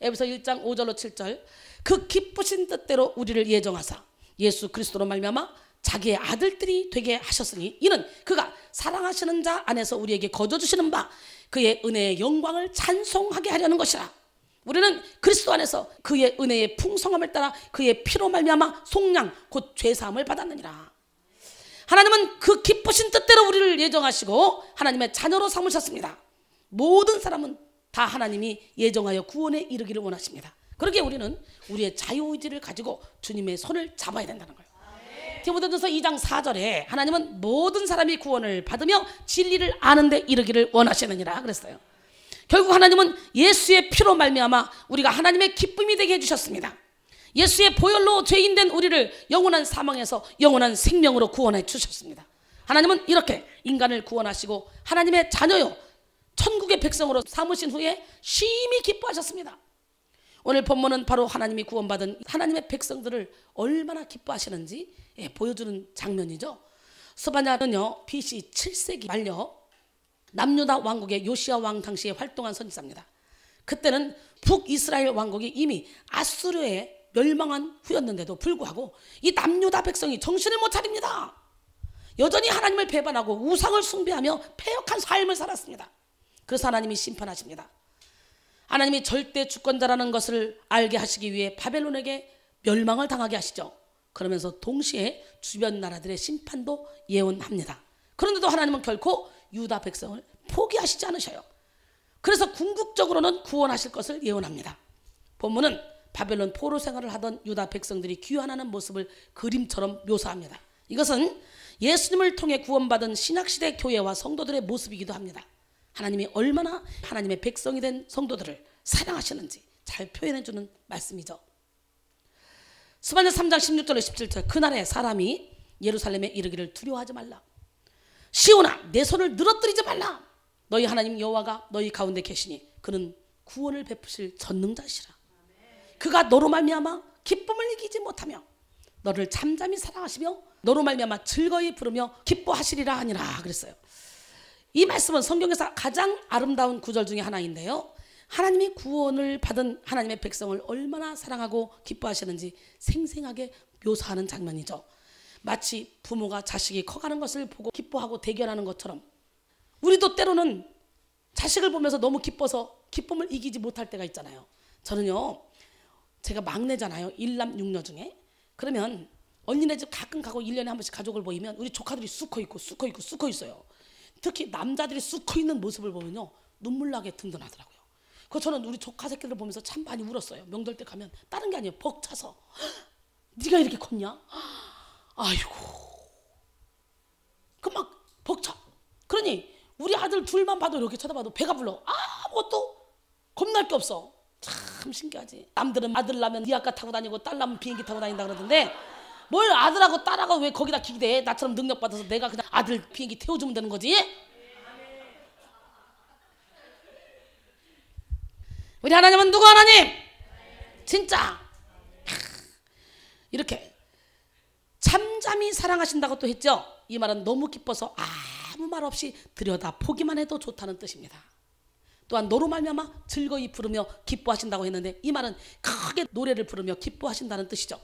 A: 에베소 1장 5절로 7절 그 기쁘신 뜻대로 우리를 예정하사 예수 그리스도로 말미암아 자기의 아들들이 되게 하셨으니 이는 그가 사랑하시는 자 안에서 우리에게 거저주시는 바 그의 은혜의 영광을 찬송하게 하려는 것이라. 우리는 그리스도 안에서 그의 은혜의 풍성함을 따라 그의 피로 말미암아 속량 곧 죄사함을 받았느니라. 하나님은 그 기쁘신 뜻대로 우리를 예정하시고 하나님의 자녀로 삼으셨습니다. 모든 사람은 다 하나님이 예정하여 구원에 이르기를 원하십니다. 그러기에 우리는 우리의 자유의지를 가지고 주님의 손을 잡아야 된다는 거예요. 디모데전서 2장 4절에 하나님은 모든 사람이 구원을 받으며 진리를 아는 데 이르기를 원하시느니라 그랬어요. 결국 하나님은 예수의 피로 말미암아 우리가 하나님의 기쁨이 되게 해주셨습니다. 예수의 보혈로 죄인된 우리를 영원한 사망에서 영원한 생명으로 구원해 주셨습니다. 하나님은 이렇게 인간을 구원하시고 하나님의 자녀요 천국의 백성으로 삼으신 후에 심히 기뻐하셨습니다. 오늘 본문은 바로 하나님이 구원받은 하나님의 백성들을 얼마나 기뻐하시는지 보여주는 장면이죠. 스바냐는요 BC 7세기 말려 남유다 왕국의 요시야 왕 당시에 활동한 선지자입니다. 그때는 북이스라엘 왕국이 이미 아수르에 멸망한 후였는데도 불구하고 이 남유다 백성이 정신을 못 차립니다. 여전히 하나님을 배반하고 우상을 숭배하며 패역한 삶을 살았습니다. 그래서 하나님이 심판하십니다. 하나님이 절대 주권자라는 것을 알게 하시기 위해 바벨론에게 멸망을 당하게 하시죠. 그러면서 동시에 주변 나라들의 심판도 예언합니다. 그런데도 하나님은 결코 유다 백성을 포기하시지 않으셔요. 그래서 궁극적으로는 구원하실 것을 예언합니다. 본문은 바벨론 포로 생활을 하던 유다 백성들이 귀환하는 모습을 그림처럼 묘사합니다. 이것은 예수님을 통해 구원받은 신약시대 교회와 성도들의 모습이기도 합니다. 하나님이 얼마나 하나님의 백성이 된 성도들을 사랑하시는지 잘 표현해주는 말씀이죠. 스바냐 3장 16절로 17절 그날에 사람이 예루살렘에 이르기를 두려워하지 말라. 시온아 내 손을 늘어뜨리지 말라. 너희 하나님 여호와가 너희 가운데 계시니 그는 구원을 베푸실 전능자시라. 그가 너로 말미암아 기쁨을 이기지 못하며 너를 잠잠히 사랑하시며 너로 말미암아 즐거이 부르며 기뻐하시리라 하니라 그랬어요. 이 말씀은 성경에서 가장 아름다운 구절 중에 하나인데요. 하나님이 구원을 받은 하나님의 백성을 얼마나 사랑하고 기뻐하시는지 생생하게 묘사하는 장면이죠. 마치 부모가 자식이 커가는 것을 보고 기뻐하고 대견하는 것처럼 우리도 때로는 자식을 보면서 너무 기뻐서 기쁨을 이기지 못할 때가 있잖아요. 저는요 제가 막내잖아요. 1남 6녀 중에. 그러면 언니네 집 가끔 가고 1년에 한 번씩 가족을 모이면 우리 조카들이 쑥커 있고 쑥커 있고 쑥커 있어요. 특히 남자들이 쑥커 있는 모습을 보면요 눈물 나게 든든하더라고요. 그 저는 우리 조카 새끼들 보면서 참 많이 울었어요. 명절 때 가면 다른 게 아니에요. 벅차서 네가 이렇게 컸냐? 아이고 그 막 벅차. 그러니 우리 아들 둘만 봐도 이렇게 쳐다봐도 배가 불러. 아무것도 겁날 게 없어. 참 신기하지. 남들은 아들 낳으면 리아카 타고 다니고 딸 낳으면 비행기 타고 다닌다 그러던데 뭘 아들하고 딸하고 왜 거기다 기대. 나처럼 능력 받아서 내가 그냥 아들 비행기 태워주면 되는 거지. 우리 하나님은 누구 하나님? 진짜 이렇게 잠잠히 사랑하신다고 또 했죠. 이 말은 너무 기뻐서 아무 말 없이 들여다 보기만 해도 좋다는 뜻입니다. 또한 너로 말미암아 즐거이 부르며 기뻐하신다고 했는데 이 말은 크게 노래를 부르며 기뻐하신다는 뜻이죠.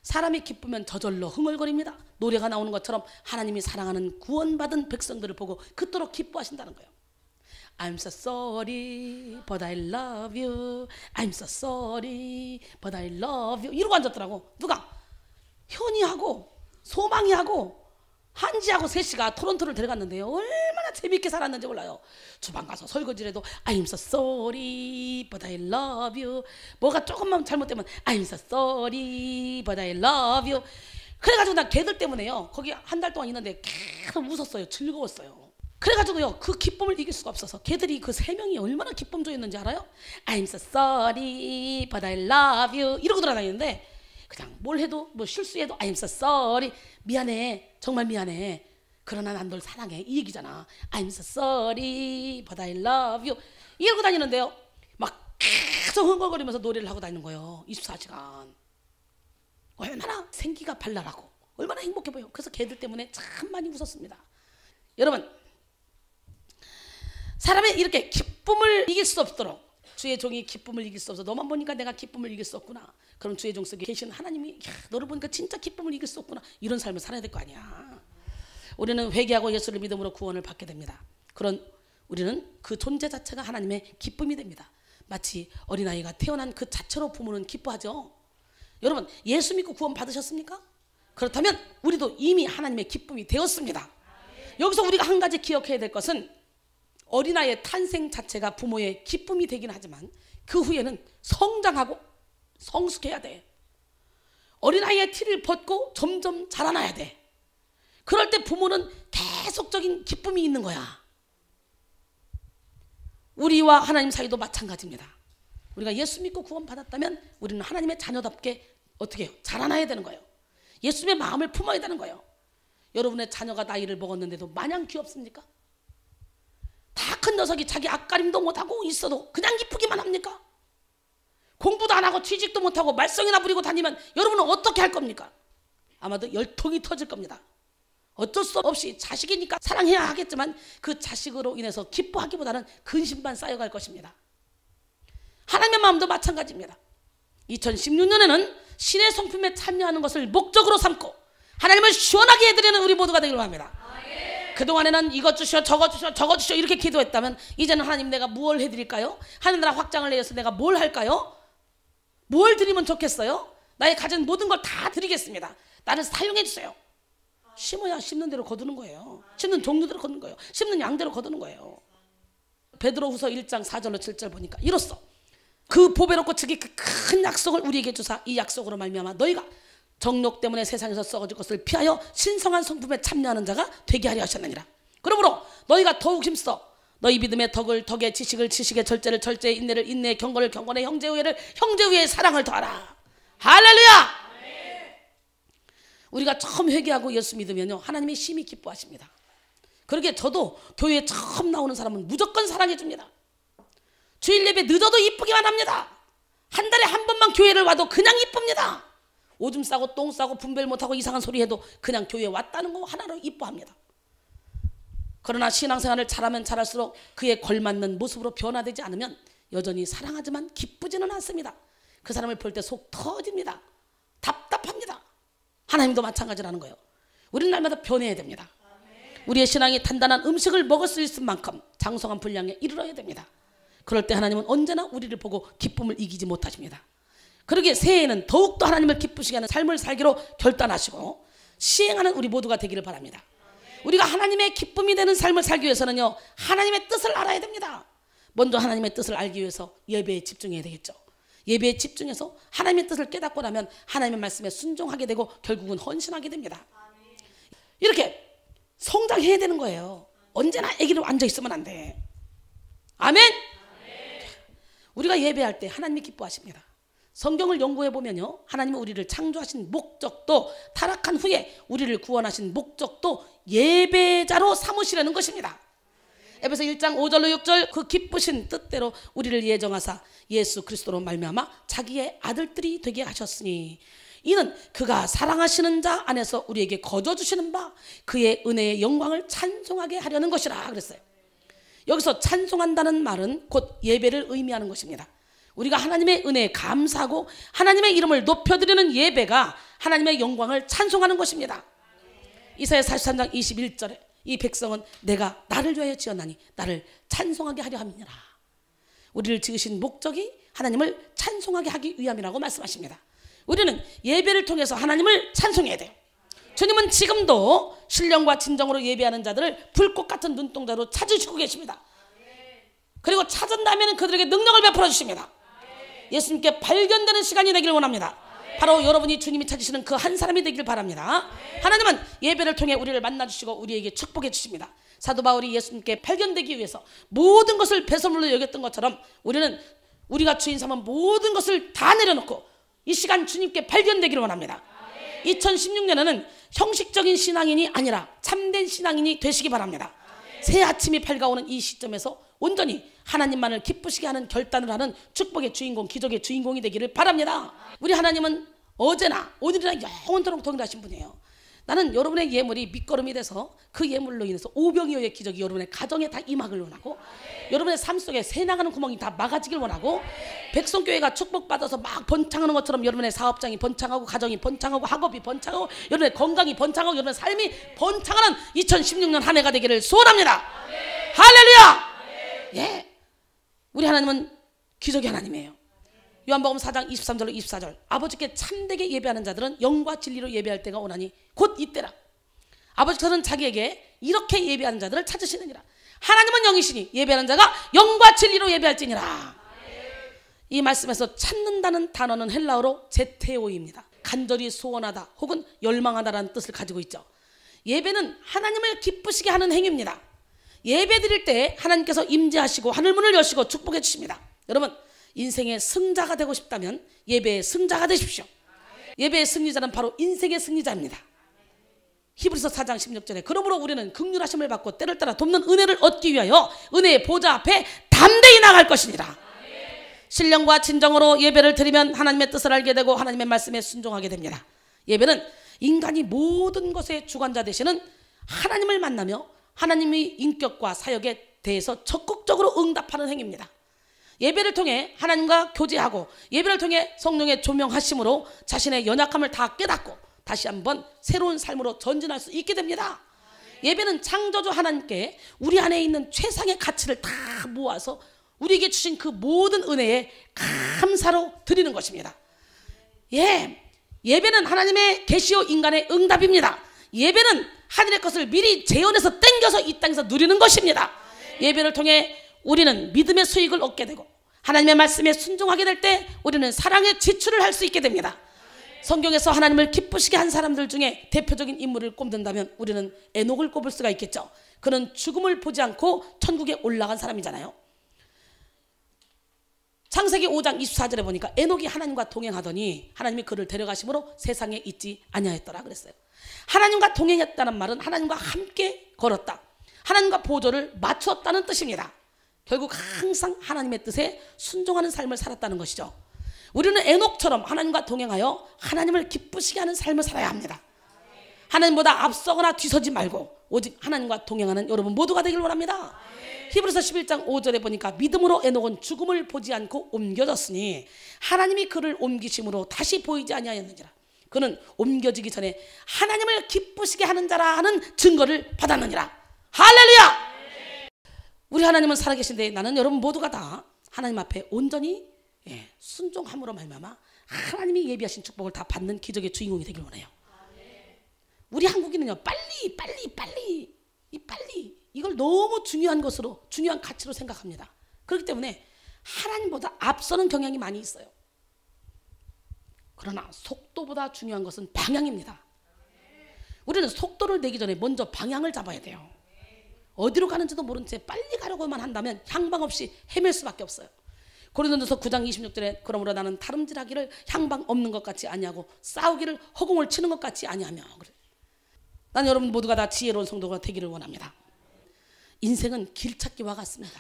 A: 사람이 기쁘면 저절로 흥얼거립니다. 노래가 나오는 것처럼 하나님이 사랑하는 구원받은 백성들을 보고 그토록 기뻐하신다는 거예요. I'm so sorry but I love you. I'm so sorry but I love you. 이러고 앉았더라고. 누가? 현이하고 소망이하고 한지하고 셋이가 토론토를 데려갔는데요. 얼마나 재밌게 살았는지 몰라요. 주방 가서 설거지를 해도 I'm so sorry but I love you. 뭐가 조금만 잘못되면 I'm so sorry but I love you. 그래가지고 나 걔들 때문에요. 거기 한 달 동안 있는데 계속 웃었어요. 즐거웠어요. 그래가지고요 그 기쁨을 이길 수가 없어서 걔들이 그 세 명이 얼마나 기쁨 조였는지 알아요? I'm so sorry but I love you 이러고 돌아다니는데 그냥 뭘 해도 뭐 실수해도 I'm so sorry 미안해 정말 미안해 그러나 난 널 사랑해 이 얘기잖아. I'm so sorry but I love you 이러고 다니는데요 막 계속 흥얼거리면서 노래를 하고 다니는 거예요. 24시간. 얼마나 생기가 발랄하고 얼마나 행복해 보여. 그래서 걔들 때문에 참 많이 웃었습니다. 여러분 사람이 이렇게 기쁨을 이길 수 없도록 주의 종이 기쁨을 이길 수 없어. 너만 보니까 내가 기쁨을 이길 수 없구나. 그럼 주의 종 속에 계신 하나님이 너를 보니까 진짜 기쁨을 이길 수 없구나. 이런 삶을 살아야 될 거 아니야. 우리는 회개하고 예수를 믿음으로 구원을 받게 됩니다. 그런 우리는 그 존재 자체가 하나님의 기쁨이 됩니다. 마치 어린아이가 태어난 그 자체로 부모는 기뻐하죠. 여러분 예수 믿고 구원 받으셨습니까? 그렇다면 우리도 이미 하나님의 기쁨이 되었습니다. 여기서 우리가 한 가지 기억해야 될 것은 어린아이의 탄생 자체가 부모의 기쁨이 되긴 하지만 그 후에는 성장하고 성숙해야 돼. 어린아이의 티를 벗고 점점 자라나야 돼. 그럴 때 부모는 계속적인 기쁨이 있는 거야. 우리와 하나님 사이도 마찬가지입니다. 우리가 예수 믿고 구원 받았다면 우리는 하나님의 자녀답게 어떻게 해요? 자라나야 되는 거예요. 예수님의 마음을 품어야 되는 거예요. 여러분의 자녀가 나이를 먹었는데도 마냥 귀엽습니까? 다 큰 녀석이 자기 앞가림도 못하고 있어도 그냥 기쁘기만 합니까? 공부도 안 하고 취직도 못하고 말썽이나 부리고 다니면 여러분은 어떻게 할 겁니까? 아마도 열통이 터질 겁니다. 어쩔 수 없이 자식이니까 사랑해야 하겠지만 그 자식으로 인해서 기뻐하기보다는 근심만 쌓여갈 것입니다. 하나님의 마음도 마찬가지입니다. 2016년에는 신의 성품에 참여하는 것을 목적으로 삼고 하나님을 시원하게 해드리는 우리 모두가 되기를 바랍니다. 그동안에는 이것 주시오 저것 주시오 저것 주시오 이렇게 기도했다면 이제는 하나님 내가 무엇을 해드릴까요? 하늘나라 확장을 위해서 내가 뭘 할까요? 뭘 드리면 좋겠어요? 나의 가진 모든 걸 다 드리겠습니다. 나를 사용해 주세요. 심어야 심는 대로 거두는 거예요. 심는 종류대로 거두는 거예요. 심는 양대로 거두는 거예요. 베드로후서 1장 4절로 7절 보니까 이로써 그 보배롭고 즉이 그 큰 약속을 우리에게 주사 이 약속으로 말미암아 너희가 정욕 때문에 세상에서 썩어질 것을 피하여 신성한 성품에 참여하는 자가 되게 하려 하셨느니라. 그러므로 너희가 더욱 힘써 너희 믿음의 덕을 덕에 지식을 지식에 절제를 절제에 인내를 인내에 경건을 경건에 형제 우애를 형제 우애에 사랑을 더하라. 할렐루야. 우리가 처음 회개하고 예수 믿으면요 하나님이 심히 기뻐하십니다. 그러게 저도 교회에 처음 나오는 사람은 무조건 사랑해 줍니다. 주일 예배 늦어도 이쁘기만 합니다. 한 달에 한 번만 교회를 와도 그냥 이쁩니다. 오줌 싸고 똥 싸고 분별 못하고 이상한 소리 해도 그냥 교회에 왔다는 거 하나로 이뻐합니다. 그러나 신앙생활을 잘하면 잘할수록 그에 걸맞는 모습으로 변화되지 않으면 여전히 사랑하지만 기쁘지는 않습니다. 그 사람을 볼 때 속 터집니다. 답답합니다. 하나님도 마찬가지라는 거예요. 우리는 날마다 변해야 됩니다. 우리의 신앙이 단단한 음식을 먹을 수 있을 만큼 장성한 분량에 이르러야 됩니다. 그럴 때 하나님은 언제나 우리를 보고 기쁨을 이기지 못하십니다. 그러기에 새해에는 더욱더 하나님을 기쁘시게 하는 삶을 살기로 결단하시고 시행하는 우리 모두가 되기를 바랍니다. 우리가 하나님의 기쁨이 되는 삶을 살기 위해서는요 하나님의 뜻을 알아야 됩니다. 먼저 하나님의 뜻을 알기 위해서 예배에 집중해야 되겠죠. 예배에 집중해서 하나님의 뜻을 깨닫고 나면 하나님의 말씀에 순종하게 되고 결국은 헌신하게 됩니다. 이렇게 성장해야 되는 거예요. 언제나 아기로 앉아있으면 안 돼. 아멘? 우리가 예배할 때 하나님이 기뻐하십니다. 성경을 연구해 보면요 하나님은 우리를 창조하신 목적도 타락한 후에 우리를 구원하신 목적도 예배자로 삼으시려는 것입니다. 에베소 1장 5절로 6절 그 기쁘신 뜻대로 우리를 예정하사 예수 그리스도로 말미암아 자기의 아들들이 되게 하셨으니 이는 그가 사랑하시는 자 안에서 우리에게 거저 주시는 바 그의 은혜의 영광을 찬송하게 하려는 것이라 그랬어요. 여기서 찬송한다는 말은 곧 예배를 의미하는 것입니다. 우리가 하나님의 은혜에 감사하고 하나님의 이름을 높여드리는 예배가 하나님의 영광을 찬송하는 것입니다. 이사야 43장 21절에 이 백성은 내가 나를 위하여 지었나니 나를 찬송하게 하려 함이니라. 우리를 지으신 목적이 하나님을 찬송하게 하기 위함이라고 말씀하십니다. 우리는 예배를 통해서 하나님을 찬송해야 돼요. 주님은 지금도 신령과 진정으로 예배하는 자들을 불꽃 같은 눈동자로 찾으시고 계십니다. 그리고 찾은다면 그들에게 능력을 베풀어 주십니다. 예수님께 발견되는 시간이 되길 원합니다. 바로 여러분이 주님이 찾으시는 그 한 사람이 되길 바랍니다. 하나님은 예배를 통해 우리를 만나주시고 우리에게 축복해 주십니다. 사도 바울이 예수님께 발견되기 위해서 모든 것을 배설물로 여겼던 것처럼 우리는 우리가 주인 삼은 모든 것을 다 내려놓고 이 시간 주님께 발견되기를 원합니다. 2016년에는 형식적인 신앙인이 아니라 참된 신앙인이 되시기 바랍니다. 새 아침이 밝아오는 이 시점에서 온전히 하나님만을 기쁘시게 하는 결단을 하는 축복의 주인공, 기적의 주인공이 되기를 바랍니다. 우리 하나님은 어제나 오늘이나 영원토록 동일하신 분이에요. 나는 여러분의 예물이 밑거름이 돼서 그 예물로 인해서 오병이어의 기적이 여러분의 가정에 다 임하길 원하고 여러분의 삶 속에 새 나가는 구멍이 다 막아지길 원하고 백성교회가 축복받아서 막 번창하는 것처럼 여러분의 사업장이 번창하고 가정이 번창하고 학업이 번창하고 여러분의 건강이 번창하고 여러분의 삶이 번창하는 2016년 한 해가 되기를 소원합니다. 할렐루야. 예, 우리 하나님은 기적의 하나님이에요. 요한복음 4장 23절로 24절 아버지께 참되게 예배하는 자들은 영과 진리로 예배할 때가 오나니 곧 이때라. 아버지께서는 자기에게 이렇게 예배하는 자들을 찾으시느니라. 하나님은 영이시니 예배하는 자가 영과 진리로 예배할지니라. 이 말씀에서 찾는다는 단어는 헬라어로 제테오입니다. 간절히 소원하다 혹은 열망하다라는 뜻을 가지고 있죠. 예배는 하나님을 기쁘시게 하는 행위입니다. 예배 드릴 때 하나님께서 임재하시고 하늘문을 여시고 축복해 주십니다. 여러분 인생의 승자가 되고 싶다면 예배의 승자가 되십시오. 예배의 승리자는 바로 인생의 승리자입니다. 히브리서 4장 16절에 그러므로 우리는 긍휼하심을 받고 때를 따라 돕는 은혜를 얻기 위하여 은혜의 보좌 앞에 담대히 나갈 것이니라. 신령과 진정으로 예배를 드리면 하나님의 뜻을 알게 되고 하나님의 말씀에 순종하게 됩니다. 예배는 인간이 모든 것의 주관자 되시는 하나님을 만나며 하나님의 인격과 사역에 대해서 적극적으로 응답하는 행위입니다. 예배를 통해 하나님과 교제하고 예배를 통해 성령의 조명하심으로 자신의 연약함을 다 깨닫고 다시 한번 새로운 삶으로 전진할 수 있게 됩니다. 예배는 창조주 하나님께 우리 안에 있는 최상의 가치를 다 모아서 우리에게 주신 그 모든 은혜에 감사로 드리는 것입니다. 예배는 하나님의 계시요 인간의 응답입니다. 예배는 하늘의 것을 미리 재현해서 땡겨서 이 땅에서 누리는 것입니다. 예배를 통해 우리는 믿음의 수익을 얻게 되고 하나님의 말씀에 순종하게 될 때 우리는 사랑의 지출을 할 수 있게 됩니다. 성경에서 하나님을 기쁘시게 한 사람들 중에 대표적인 인물을 꼽는다면 우리는 에녹을 꼽을 수가 있겠죠. 그는 죽음을 보지 않고 천국에 올라간 사람이잖아요. 창세기 5장 24절에 보니까 에녹이 하나님과 동행하더니 하나님이 그를 데려가심으로 세상에 있지 아니하였더라 그랬어요. 하나님과 동행했다는 말은 하나님과 함께 걸었다, 하나님과 보조를 맞추었다는 뜻입니다. 결국 항상 하나님의 뜻에 순종하는 삶을 살았다는 것이죠. 우리는 에녹처럼 하나님과 동행하여 하나님을 기쁘시게 하는 삶을 살아야 합니다. 하나님보다 앞서거나 뒤서지 말고 오직 하나님과 동행하는 여러분 모두가 되길 원합니다. 히브리서 11장 5절에 보니까 믿음으로 에녹은 죽음을 보지 않고 옮겨졌으니 하나님이 그를 옮기심으로 다시 보이지 아니하였느니라. 그는 옮겨지기 전에 하나님을 기쁘시게 하는 자라는 증거를 받았느니라. 할렐루야! 우리 하나님은 살아계신데 나는 여러분 모두가 다 하나님 앞에 온전히 순종함으로 말미암아 하나님이 예비하신 축복을 다 받는 기적의 주인공이 되길 원해요. 우리 한국인은요, 빨리 이걸 너무 중요한 것으로, 중요한 가치로 생각합니다. 그렇기 때문에 하나님보다 앞서는 경향이 많이 있어요. 그러나 속도보다 중요한 것은 방향입니다. 우리는 속도를 내기 전에 먼저 방향을 잡아야 돼요. 어디로 가는지도 모른 채 빨리 가려고만 한다면 향방 없이 헤맬 수밖에 없어요. 고린도전서 9장 26절에 그러므로 나는 다름질하기를 향방 없는 것 같이 아니하고 싸우기를 허공을 치는 것 같이 아니하며 그래. 난 여러분 모두가 다 지혜로운 성도가 되기를 원합니다. 인생은 길찾기와 같습니다.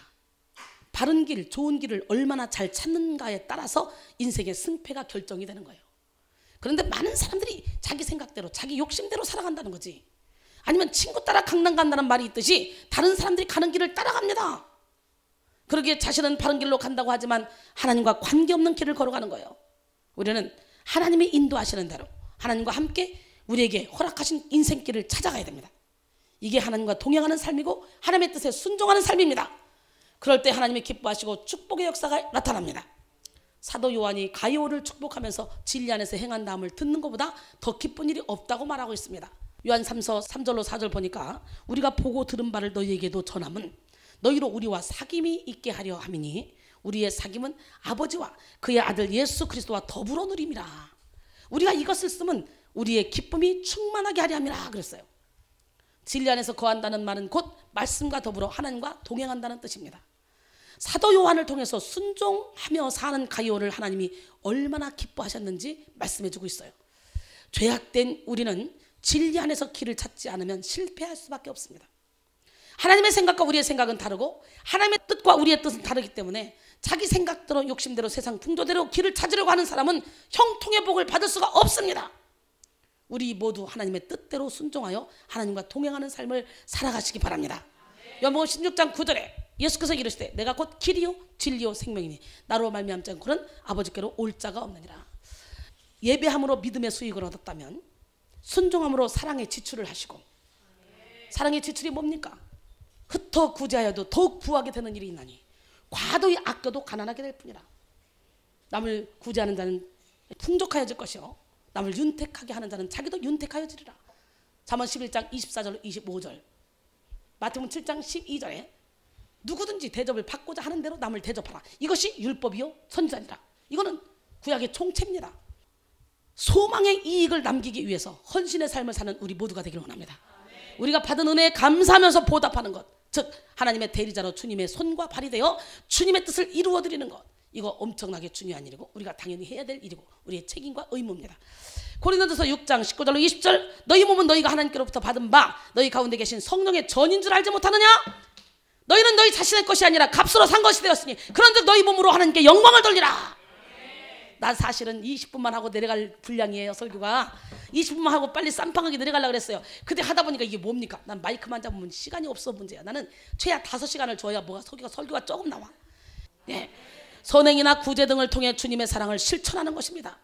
A: 바른 길, 좋은 길을 얼마나 잘 찾는가에 따라서 인생의 승패가 결정이 되는 거예요. 그런데 많은 사람들이 자기 생각대로, 자기 욕심대로 살아간다는 거지. 아니면 친구 따라 강남 간다는 말이 있듯이 다른 사람들이 가는 길을 따라갑니다. 그러기에 자신은 바른 길로 간다고 하지만 하나님과 관계없는 길을 걸어가는 거예요. 우리는 하나님이 인도하시는 대로 하나님과 함께 우리에게 허락하신 인생길을 찾아가야 됩니다. 이게 하나님과 동행하는 삶이고 하나님의 뜻에 순종하는 삶입니다. 그럴 때 하나님이 기뻐하시고 축복의 역사가 나타납니다. 사도 요한이 가이오를 축복하면서 진리 안에서 행한 다음을 듣는 것보다 더 기쁜 일이 없다고 말하고 있습니다. 요한 3서 3절로 4절 보니까 우리가 보고 들은 바를 너희에게도 전함은 너희로 우리와 사귐이 있게 하려 함이니 우리의 사귐은 아버지와 그의 아들 예수 그리스도와 더불어 누림이라. 우리가 이것을 쓰면 우리의 기쁨이 충만하게 하려 함이라 그랬어요. 진리 안에서 거한다는 말은 곧 말씀과 더불어 하나님과 동행한다는 뜻입니다. 사도 요한을 통해서 순종하며 사는 가이오를 하나님이 얼마나 기뻐하셨는지 말씀해주고 있어요. 죄악된 우리는 진리 안에서 길을 찾지 않으면 실패할 수밖에 없습니다. 하나님의 생각과 우리의 생각은 다르고 하나님의 뜻과 우리의 뜻은 다르기 때문에 자기 생각대로 욕심대로 세상 풍조대로 길을 찾으려고 하는 사람은 형통의 복을 받을 수가 없습니다. 우리 모두 하나님의 뜻대로 순종하여 하나님과 동행하는 삶을 살아가시기 바랍니다. 요한복음 16장 9절에 예수께서 이르시되 내가 곧 길이요 진리요 생명이니 나로 말미암지 않고는 아버지께로 올 자가 없느니라. 예배함으로 믿음의 수익을 얻었다면 순종함으로 사랑의 지출을 하시고, 사랑의 지출이 뭡니까? 흩어 구제하여도 더욱 부하게 되는 일이 있나니 과도히 아껴도 가난하게 될 뿐이라. 남을 구제하는 자는 풍족하여질 것이요 남을 윤택하게 하는 자는 자기도 윤택하여지리라. 잠언 11장 24절 25절, 마태복음 7장 12절에 누구든지 대접을 받고자 하는 대로 남을 대접하라. 이것이 율법이요 선지자니라. 이거는 구약의 총체입니다. 소망의 이익을 남기기 위해서 헌신의 삶을 사는 우리 모두가 되기를 원합니다. 우리가 받은 은혜에 감사하면서 보답하는 것, 즉 하나님의 대리자로 주님의 손과 발이 되어 주님의 뜻을 이루어드리는 것, 이거 엄청나게 중요한 일이고 우리가 당연히 해야 될 일이고 우리의 책임과 의무입니다. 고린도전서 6장 19절로 20절, 너희 몸은 너희가 하나님께로부터 받은 바 너희 가운데 계신 성령의 전인 줄 알지 못하느냐? 너희는 너희 자신의 것이 아니라 값으로 산 것이 되었으니 그런즉 너희 몸으로 하나님께 영광을 돌리라. 나 사실은 20분만 하고 내려갈 분량이에요. 설교가 20분만 하고 빨리 쌈방하게 내려가려고 그랬어요. 근데 하다 보니까 이게 뭡니까? 난 마이크만 잡으면 시간이 없어 문제야. 나는 최하 5시간을 줘야 뭐가 설교가 조금 나와. 예. 선행이나 구제 등을 통해 주님의 사랑을 실천하는 것입니다.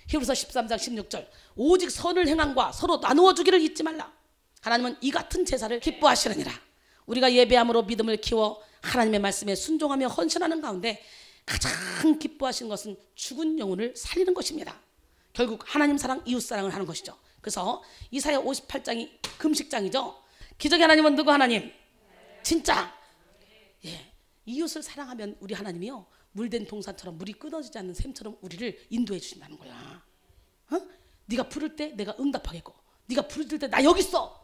A: 히브리서 13장 16절 오직 선을 행함과 서로 나누어 주기를 잊지 말라. 하나님은 이 같은 제사를 기뻐하시느니라. 우리가 예배함으로 믿음을 키워 하나님의 말씀에 순종하며 헌신하는 가운데 가장 기뻐하시는 것은 죽은 영혼을 살리는 것입니다. 결국 하나님 사랑, 이웃 사랑을 하는 것이죠. 그래서 이사야 58장이 금식장이죠. 기적의 하나님은 누구 하나님? 진짜. 예, 이웃을 사랑하면 우리 하나님이요 물된 동산처럼 물이 끊어지지 않는 샘처럼 우리를 인도해 주신다는 거야. 네가 부를 때 내가 응답하겠고, 네가 부를 때 나 여기 있어.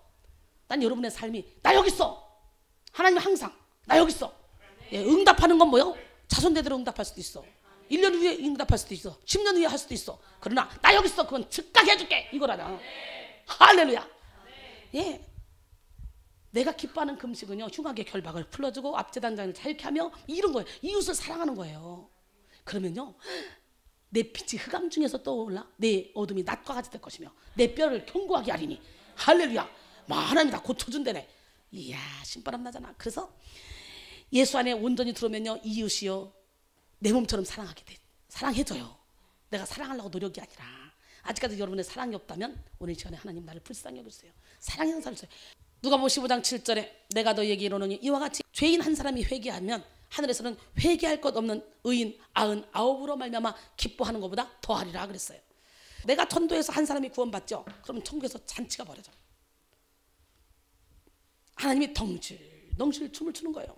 A: 난 여러분의 삶이 나 여기 있어. 하나님 항상 나 여기 있어. 예, 응답하는 건 뭐요? 자손대대로 응답할 수도 있어. 1년 후에 응답할 수도 있어. 10년 후에 할 수도 있어. 그러나 나 여기 있어. 그건 즉각 해줄게. 이거라냐. 할렐루야. 예. 내가 기뻐하는 금식은요 흉악의 결박을 풀어주고 앞제단장을 자유케 하며 이런 거예요. 이웃을 사랑하는 거예요. 그러면요 내 빛이 흑암 중에서 떠올라 내 어둠이 낮과 같이 될 것이며 내 뼈를 견고하게 하리니 할렐루야. 하나님이 다 고쳐준다네. 이야 신바람 나잖아. 그래서 예수 안에 온전히 들어오면요 이웃이요 내 몸처럼 사랑해줘요. 내가 사랑하려고 노력이 아니라. 아직까지 여러분의 사랑이 없다면 오늘 시간에 하나님 나를 불쌍히 여겨주세요. 사랑하는 사람을 써요. 누가복음 15장 7절에 내가 너희에게 이르노니 이와 같이 죄인 한 사람이 회개하면 하늘에서는 회개할 것 없는 의인 99으로 말미암아 기뻐하는 것보다 더하리라 그랬어요. 내가 전도해서 한 사람이 구원받죠. 그럼 천국에서 잔치가 벌어져. 하나님이 덩실 춤을 추는 거예요.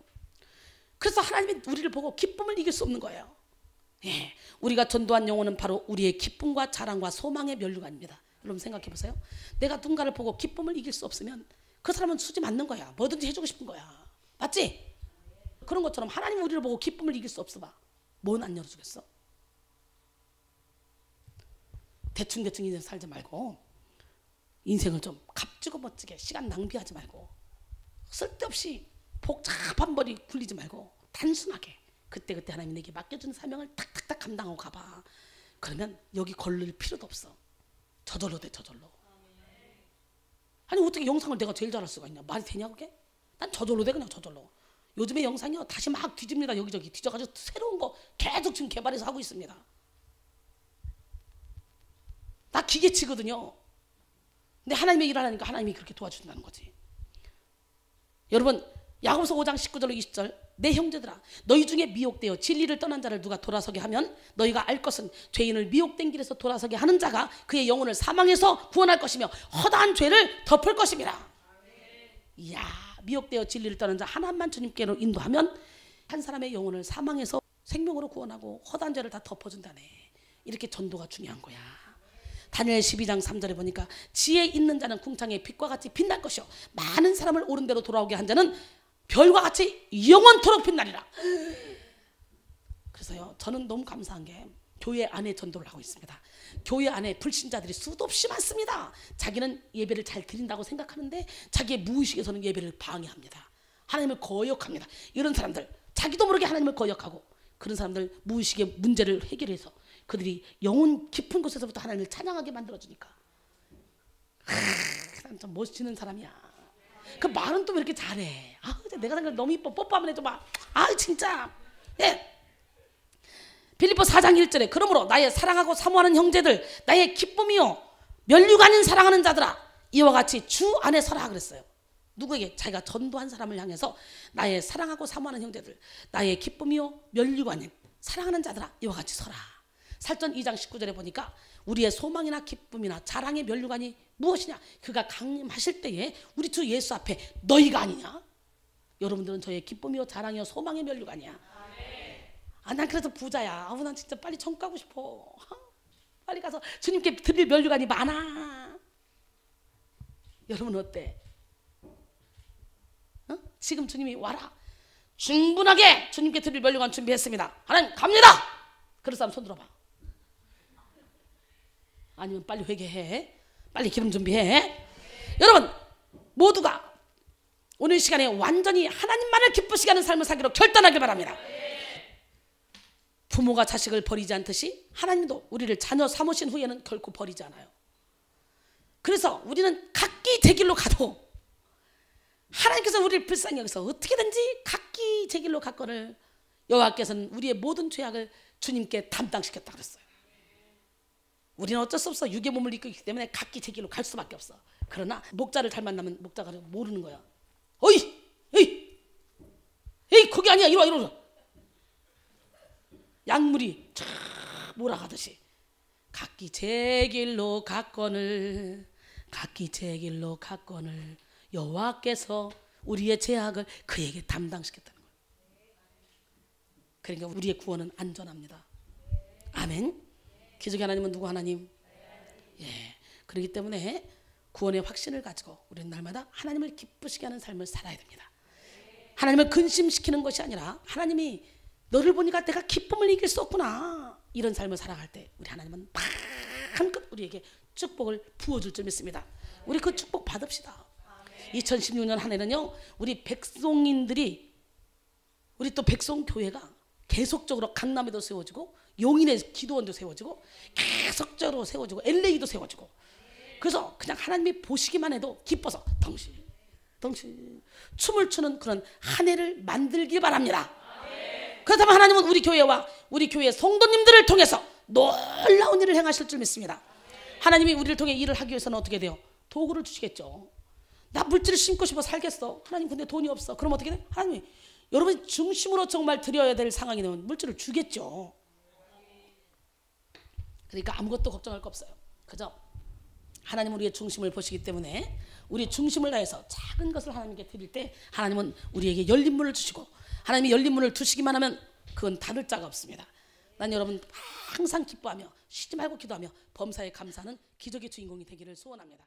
A: 그래서 하나님이 우리를 보고 기쁨을 이길 수 없는 거예요. 예, 우리가 전도한 영혼은 바로 우리의 기쁨과 자랑과 소망의 면류관입니다. 여러분 생각해 보세요. 내가 누군가를 보고 기쁨을 이길 수 없으면 그 사람은 수지 맞는 거야. 뭐든지 해주고 싶은 거야. 맞지? 그런 것처럼 하나님 우리를 보고 기쁨을 이길 수 없어 봐. 뭔 안 열어주겠어? 대충 인생 살지 말고 인생을 좀 값지고 멋지게 시간 낭비하지 말고 쓸데없이 복잡한 머리 굴리지 말고 단순하게 그때그때 하나님이 내게 맡겨준 사명을 탁탁탁 감당하고 가봐. 그러면 여기 걸릴 필요도 없어. 저절로 돼 저절로. 아니 어떻게 영상을 내가 제일 잘할 수가 있냐. 말이 되냐 그게? 난 저절로 돼 그냥 저절로. 요즘에 영상이요 다시 막 뒤집니다. 여기저기 뒤져가지고 새로운 거 계속 지금 개발해서 하고 있습니다. 나 기계치거든요. 근데 하나님의 일을 하니까 하나님이 그렇게 도와준다는 거지. 여러분 야고보서 5장 19절로 20절 내 형제들아 너희 중에 미혹되어 진리를 떠난 자를 누가 돌아서게 하면 너희가 알 것은 죄인을 미혹된 길에서 돌아서게 하는 자가 그의 영혼을 사망에서 구원할 것이며 허다한 죄를 덮을 것입니다. 이야 미혹되어 진리를 떠난 자 하나만 주님께로 인도하면 한 사람의 영혼을 사망에서 생명으로 구원하고 허다한 죄를 다 덮어준다네. 이렇게 전도가 중요한 거야. 다니엘 12장 3절에 보니까 지혜 있는 자는 궁창의 빛과 같이 빛날 것이요 많은 사람을 옳은 대로 돌아오게 한 자는 별과 같이 영원토록 빛나리라. 그래서요 저는 너무 감사한 게 교회 안에 전도를 하고 있습니다. 교회 안에 불신자들이 수도 없이 많습니다. 자기는 예배를 잘 드린다고 생각하는데 자기의 무의식에서는 예배를 방해합니다. 하나님을 거역합니다. 이런 사람들 자기도 모르게 하나님을 거역하고 그런 사람들 무의식의 문제를 해결해서 그들이 영혼 깊은 곳에서부터 하나님을 찬양하게 만들어주니까 난 좀 멋지는 사람이야. 그 말은 또 왜 이렇게 잘해? 내가 생각해 너무 이뻐. 뽀뽀 한번 해줘봐. 진짜. 예. 빌립보 4장 1절에 그러므로 나의 사랑하고 사모하는 형제들 나의 기쁨이요 면류관인 사랑하는 자들아 이와 같이 주 안에 서라 그랬어요. 누구에게? 자기가 전도한 사람을 향해서 나의 사랑하고 사모하는 형제들 나의 기쁨이요 면류관인 사랑하는 자들아 이와 같이 서라. 살전 2장 19절에 보니까 우리의 소망이나 기쁨이나 자랑의 면류관이 무엇이냐? 그가 강림하실 때에 우리 주 예수 앞에 너희가 아니냐? 여러분들은 저의 기쁨이요 자랑이요 소망의 면류관이야. 난 그래서 부자야. 난 진짜 빨리 천국 가고 싶어. 빨리 가서 주님께 드릴 면류관이 많아. 여러분 어때? 지금 주님이 와라. 충분하게 주님께 드릴 면류관 준비했습니다. 하나님 갑니다. 그런 사람 손 들어봐. 아니면 빨리 회개해. 빨리 기름 준비해. 여러분 모두가 오늘 시간에 완전히 하나님만을 기쁘시게 하는 삶을 살기로 결단하길 바랍니다. 부모가 자식을 버리지 않듯이 하나님도 우리를 자녀 삼으신 후에는 결코 버리지 않아요. 그래서 우리는 각기 제 길로 가도 하나님께서 우리를 불쌍히 여기서 어떻게든지 각기 제 길로 갔거늘 여호와께서는 우리의 모든 죄악을 주님께 담당시켰다 그랬어요. 우리는 어쩔 수 없어. 육의 몸을 입고 있기 때문에 각기 제 길로 갈 수밖에 없어. 그러나 목자를 잘 만나면 목자가 모르는 거야. 어이! 에이 거기 아니야. 이리 와. 약물이 쫙 몰아가듯이 각기 제 길로 갔거늘 각기 제 길로 갔거늘 여호와께서 우리의 죄악을 그에게 담당시켰다는 거예요. 그러니까 우리의 구원은 안전합니다. 아멘. 기적의 하나님은 누구 하나님? 예. 그렇기 때문에 구원의 확신을 가지고 우리는 날마다 하나님을 기쁘시게 하는 삶을 살아야 됩니다. 하나님을 근심시키는 것이 아니라 하나님이 너를 보니까 내가 기쁨을 이길 수 없구나 이런 삶을 살아갈 때 우리 하나님은 한껏 우리에게 축복을 부어줄 줄 믿습니다. 우리 그 축복 받읍시다. 2016년 한 해는요 우리 백송인들이 우리 또 백송교회가 계속적으로 강남에도 세워지고 용인의 기도원도 세워지고 계속적으로 세워지고 LA도 세워지고 그래서 그냥 하나님이 보시기만 해도 기뻐서 덩실 춤을 추는 그런 한 해를 만들기 바랍니다. 그렇다면 하나님은 우리 교회와 우리 교회 성도님들을 통해서 놀라운 일을 행하실 줄 믿습니다. 하나님이 우리를 통해 일을 하기 위해서는 어떻게 돼요? 도구를 주시겠죠. 나 물질을 심고 싶어 살겠어. 하나님 근데 돈이 없어. 그럼 어떻게 돼? 하나님이 여러분이 중심으로 정말 드려야 될 상황이 되면 물질을 주겠죠. 그러니까 아무것도 걱정할 거 없어요. 그죠? 하나님은 우리의 중심을 보시기 때문에 우리 중심을 다해서 작은 것을 하나님께 드릴 때 하나님은 우리에게 열린 문을 주시고 하나님이 열린 문을 두시기만 하면 그건 다를 자가 없습니다. 난 여러분 항상 기뻐하며 쉬지 말고 기도하며 범사에 감사하는 기적의 주인공이 되기를 소원합니다.